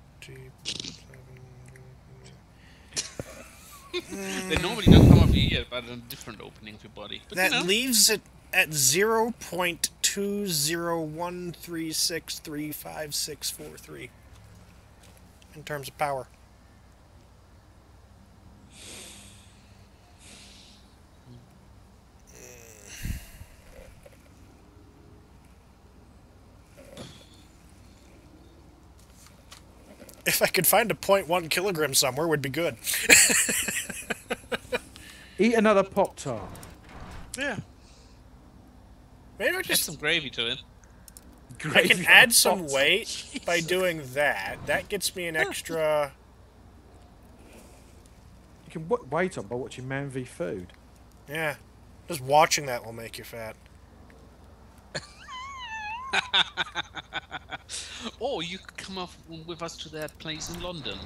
Speaker 3: They normally don't come off your ear, but a different opening of your body. But,
Speaker 2: that leaves it at 0.20136355643 in terms of power. If I could find a 0.1 kilogram somewhere, would be good.
Speaker 1: Eat another Pop-Tart.
Speaker 3: Yeah.
Speaker 2: Maybe I
Speaker 3: Add
Speaker 2: just
Speaker 3: some gravy to it.
Speaker 2: I can add some weight by doing that. That gets me an extra.
Speaker 1: You can wait on by watching Man v Food.
Speaker 2: Yeah, just watching that will make you fat.
Speaker 3: Or you could come off with us to that place in London.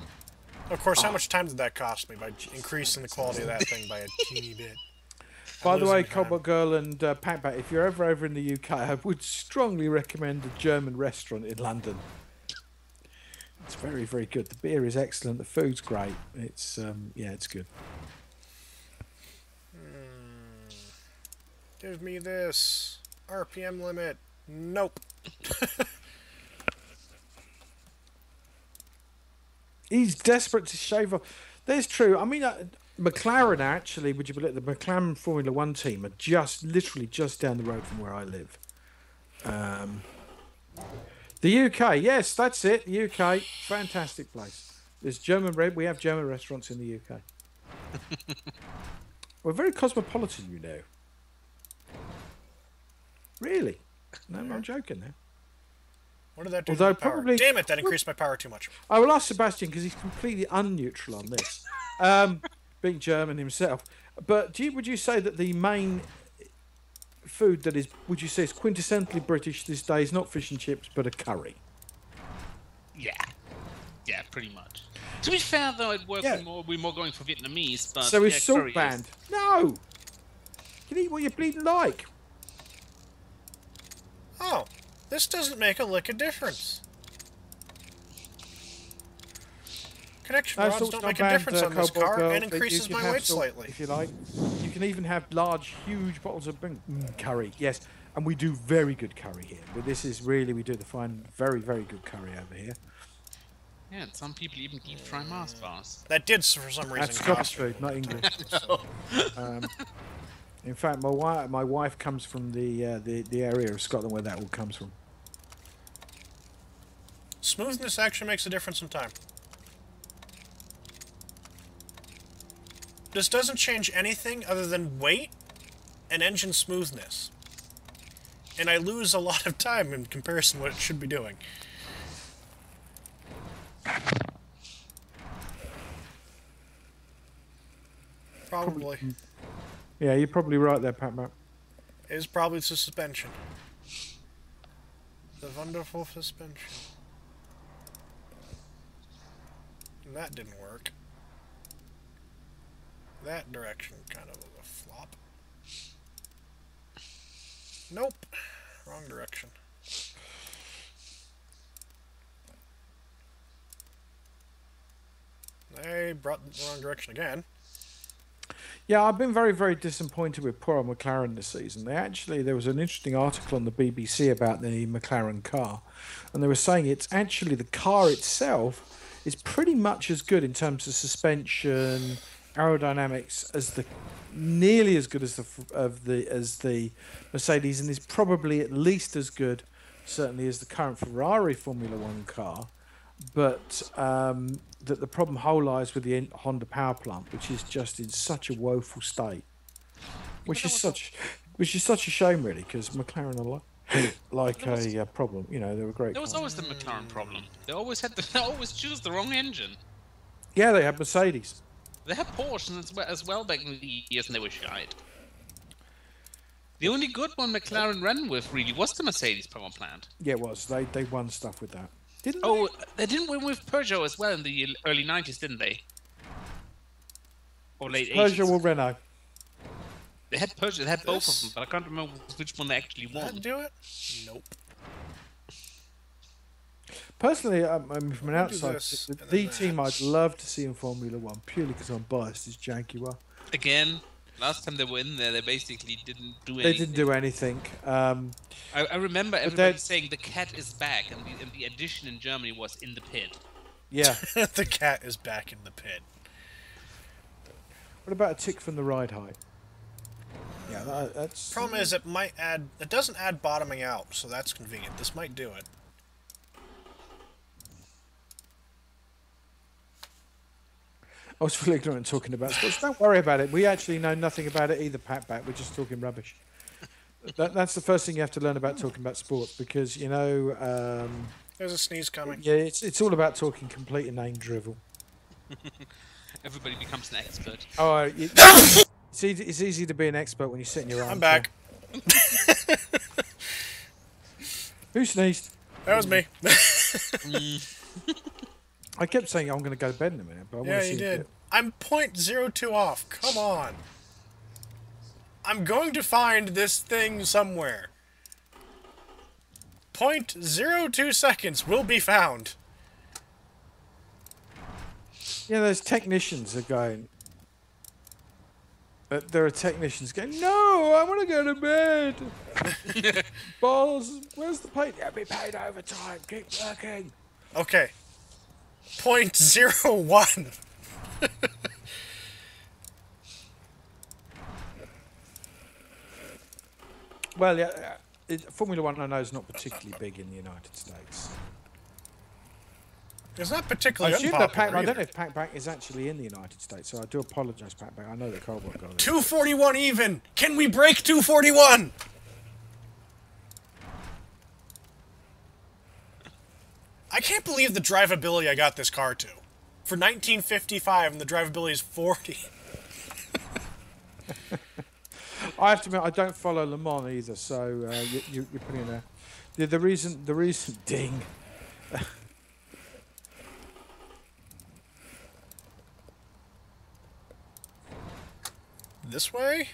Speaker 2: Of course, how much time did that cost me by increasing the quality of that thing by a teeny bit?
Speaker 1: By the way,
Speaker 2: losing time.
Speaker 1: Cobble Girl and Packback, if you're ever over in the UK, I would strongly recommend a German restaurant in London. It's very, very good. The beer is excellent. The food's great. It's yeah, it's good.
Speaker 2: Give me this RPM limit. Nope.
Speaker 1: He's desperate to shave off. That's true. I mean, McLaren actually, would you believe the McLaren Formula One team are literally just down the road from where I live. The UK, yes, that's it. The UK, fantastic place. There's we have German restaurants in the UK. We're very cosmopolitan, you know. Really? No, I'm joking there.
Speaker 2: What did that do to my power? Damn it, that increased my power too much.
Speaker 1: I will ask Sebastian because he's completely unneutral on this, being German himself. But would you say that the main food that is, would you say, is quintessentially British this day is not fish and chips but a curry?
Speaker 3: Yeah, pretty much. To be fair, though, we're more going for Vietnamese. But
Speaker 1: so is salt banned? No, you can eat what you bleeding like.
Speaker 2: Oh, this doesn't make a lick of difference. Connection rods don't make a difference on this car, and increases my weight slightly.
Speaker 1: If you like, you can even have huge bottles of curry. Yes, and we do very good curry here. But this is really, we do the fine, very, very good curry over here.
Speaker 3: Yeah, and some people even deep fry Mars bars.
Speaker 2: That did, for some reason,
Speaker 1: That's Scottish food, not English. In fact, my wife comes from the area of Scotland where that all comes from.
Speaker 2: Smoothness actually makes a difference in time. This doesn't change anything other than weight and engine smoothness. And I lose a lot of time in comparison to what it should be doing. Probably.
Speaker 1: Yeah, you're probably right there, Pat-Matt.
Speaker 2: It's probably the suspension. The wonderful suspension. And that didn't work. That direction kind of was a flop. Nope. Wrong direction. They brought the wrong direction again.
Speaker 1: Yeah, I've been very, very disappointed with poor old McLaren this season. There was an interesting article on the BBC about the McLaren car, and they were saying it's actually the car itself is pretty much as good in terms of suspension, aerodynamics as nearly as good as the Mercedes, and is probably at least as good, certainly, as the current Ferrari Formula One car. But that the problem whole lies with the Honda power plant, which is just in such a woeful state, which is such a shame, really, because McLaren are like a problem. You know, they were great.
Speaker 3: There was always the McLaren problem. They always choose the wrong engine.
Speaker 1: Yeah, they had Mercedes.
Speaker 3: They had Porsche as well back in the years, and they were shite. The only good one McLaren ran with really was the Mercedes power plant.
Speaker 1: Yeah, it was. They won stuff with that. Didn't they?
Speaker 3: Oh, they didn't win with Peugeot as well in the early 90s, didn't they? Or late 80s.
Speaker 1: Peugeot or Renault?
Speaker 3: They had Peugeot, they had both of them, but I can't remember which one they actually won.
Speaker 2: Did do it? Nope.
Speaker 1: Personally, from an outside, the team I'd love to see in Formula One, purely because I'm biased, is Jaguar.
Speaker 3: Again, last time they were in there, they basically didn't do anything.
Speaker 1: They didn't do anything.
Speaker 3: I remember everybody saying the cat is back, and the addition in Germany was in the pit.
Speaker 1: Yeah.
Speaker 2: The cat is back in the pit.
Speaker 1: What about a tick from the ride height? Yeah, that's...
Speaker 2: Problem is, it doesn't add bottoming out, so that's convenient. This might do it.
Speaker 1: I was fully ignorant talking about sports. Don't worry about it. We actually know nothing about it either, Pat. We're just talking rubbish. That's the first thing you have to learn about talking about sports, because, you know...
Speaker 2: there's a sneeze coming.
Speaker 1: Yeah, it's all about talking complete inane drivel.
Speaker 3: Everybody becomes an expert.
Speaker 1: Oh, it's easy to be an expert when you sit in your armchair.
Speaker 2: I'm back.
Speaker 1: Who sneezed?
Speaker 2: That was me.
Speaker 1: I kept saying I'm going to go to bed in a minute, but I want to see
Speaker 2: you did. I'm 0.02 off. Come on. I'm going to find this thing somewhere. 0.02 seconds will be found.
Speaker 1: Yeah, there's technicians are going. There are technicians going, no, I want to go to bed. Boss, where's the pay? Yeah, be paid overtime. Keep working.
Speaker 2: Okay. .01.
Speaker 1: Well, yeah, Formula One I know is not particularly big in the United States.
Speaker 2: It's not particularly
Speaker 1: I assume
Speaker 2: unpopular
Speaker 1: that Pac, I
Speaker 2: either.
Speaker 1: don't know if Pac is actually in the United States, so I do apologise, Pac. I know the car won't go there.
Speaker 2: 241 even. Can we break 241? I can't believe the drivability I got this car to. For 1955, and the drivability is 40.
Speaker 1: I have to admit, I don't follow Le Mans either, so you're putting in there. The reason, ding.
Speaker 2: This way?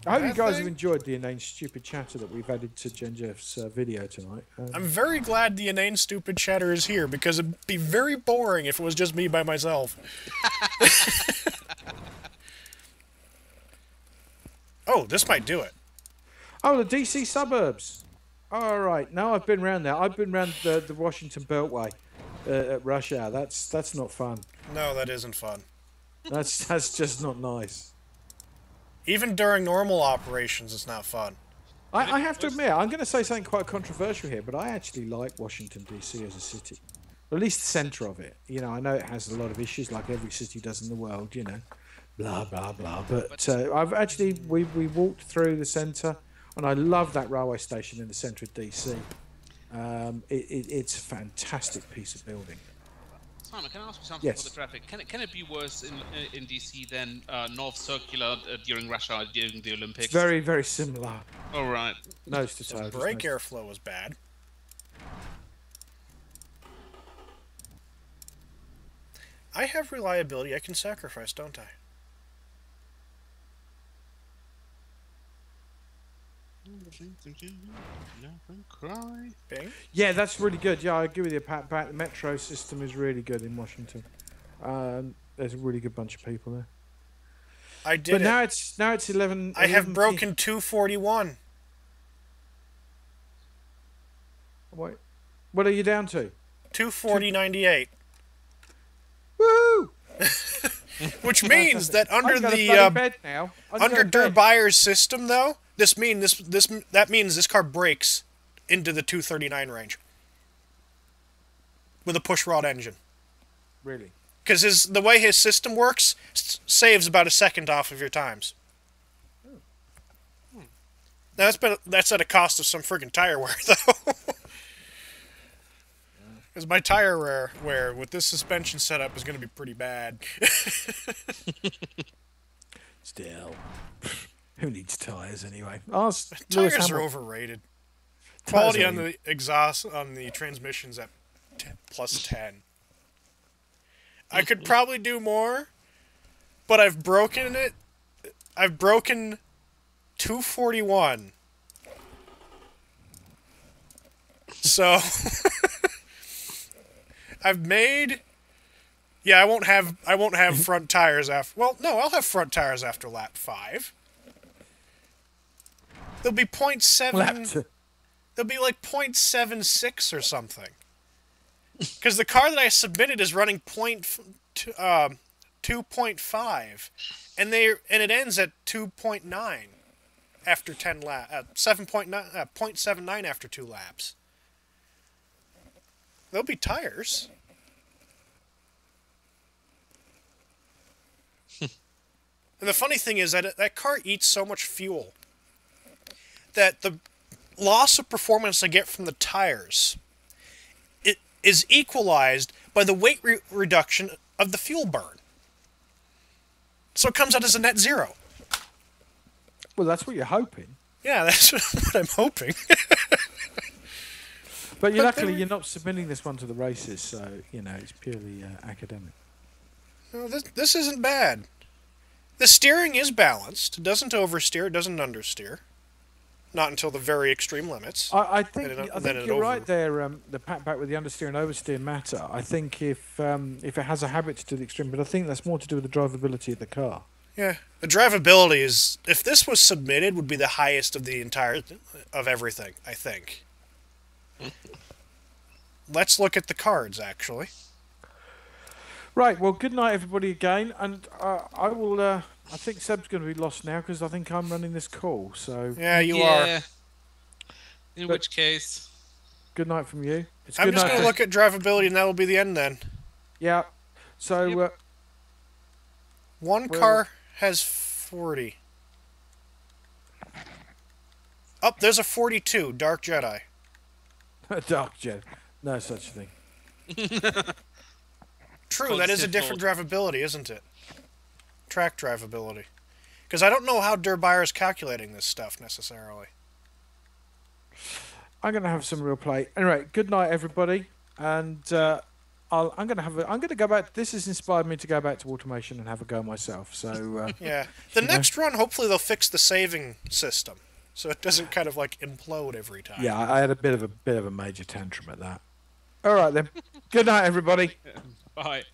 Speaker 1: I hope you guys
Speaker 2: thing?
Speaker 1: have enjoyed the inane stupid chatter that we've added to Gen Jeff's video tonight.
Speaker 2: I'm very glad the inane stupid chatter is here, because it'd be very boring if it was just me by myself. Oh, this might do it.
Speaker 1: Oh, the DC suburbs. All right, now I've been around there. I've been around the Washington Beltway at rush hour. That's not fun.
Speaker 2: No, that isn't fun.
Speaker 1: That's just not nice.
Speaker 2: Even during normal operations, it's not fun.
Speaker 1: I have to admit, I'm going to say something quite controversial here, but I actually like Washington, D.C. as a city. Or at least the centre of it. You know, I know it has a lot of issues, like every city does in the world, you know. Blah, blah, blah. But I've actually, we walked through the centre, and I love that railway station in the centre of D.C. It's a fantastic piece of building.
Speaker 3: Simon, can I ask you something for the traffic? Can it be worse in DC than North Circular during rush hour during the Olympics?
Speaker 1: It's very, very similar.
Speaker 3: All right.
Speaker 1: Nose to toe.
Speaker 2: The brake airflow was bad. I have reliability I can sacrifice, don't I? Bing?
Speaker 1: Yeah, that's really good. Yeah, I agree with you, Pat. The metro system is really good in Washington. There's a really good bunch of people there.
Speaker 2: I did
Speaker 1: but
Speaker 2: it.
Speaker 1: now it's 11.
Speaker 2: I have broken 241.
Speaker 1: What are you down to?
Speaker 2: 240.98.
Speaker 1: Woo!
Speaker 2: Which means that under the under Der Bayer's system, though, that means this car breaks into the 239 range with a push rod engine.
Speaker 1: Really?
Speaker 2: Because the way his system works saves about a second off of your times. Now that's at a cost of some friggin' tire wear, though. Because my tire wear with this suspension setup is going to be pretty bad.
Speaker 1: Still, who needs tires anyway?
Speaker 2: Tires are overrated. Quality on the exhaust on the transmissions at +10. I could probably do more, but I've broken it. I've broken 241. So I've made. Yeah, I won't have front tires after. Well, no, I'll have front tires after lap 5. They'll be 0.7. They'll be like 0.76 or something. Because the car that I submitted is running 2.5, and it ends at 2.9 after 10 laps. 0.79 after 2 laps. They'll be tires. And the funny thing is that car eats so much fuel that the loss of performance I get from the tires is equalized by the weight reduction of the fuel burn. So it comes out as a net zero.
Speaker 1: Well, that's what you're hoping.
Speaker 2: Yeah, that's what I'm hoping.
Speaker 1: But luckily, you're not submitting this one to the races, so, you know, it's purely academic.
Speaker 2: No, this isn't bad. The steering is balanced. It doesn't oversteer, it doesn't understeer. Not until the very extreme limits.
Speaker 1: I think you're right there. The back with the understeer and oversteer matter. I think if it has a habit to the extreme, but I think that's more to do with the drivability of the car.
Speaker 2: Yeah, the drivability is, if this was submitted, would be the highest of everything. I think. Let's look at the cards, actually.
Speaker 1: Right, well, good night, everybody, again. And I will... I think Seb's going to be lost now because I think I'm running this call, so...
Speaker 2: Yeah, you are.
Speaker 3: In which case...
Speaker 1: Good night from you.
Speaker 2: I'm just going to look at drivability, and that will be the end then.
Speaker 1: Yeah. So...
Speaker 2: one car has 40. Oh, there's a 42, Dark Jedi.
Speaker 1: Dark Jedi. No such thing.
Speaker 2: True, that is a different drivability, isn't it? Track drivability. Because I don't know how Durbuyer is calculating this stuff, necessarily.
Speaker 1: I'm going to have some real play. Anyway, good night, everybody. And I'm going to go back. This has inspired me to go back to automation and have a go myself. So
Speaker 2: yeah. The next run, hopefully they'll fix the saving system. So it doesn't kind of like implode every time.
Speaker 1: Yeah, I had a bit of a major tantrum at that. All right then. Good night, everybody.
Speaker 3: Bye.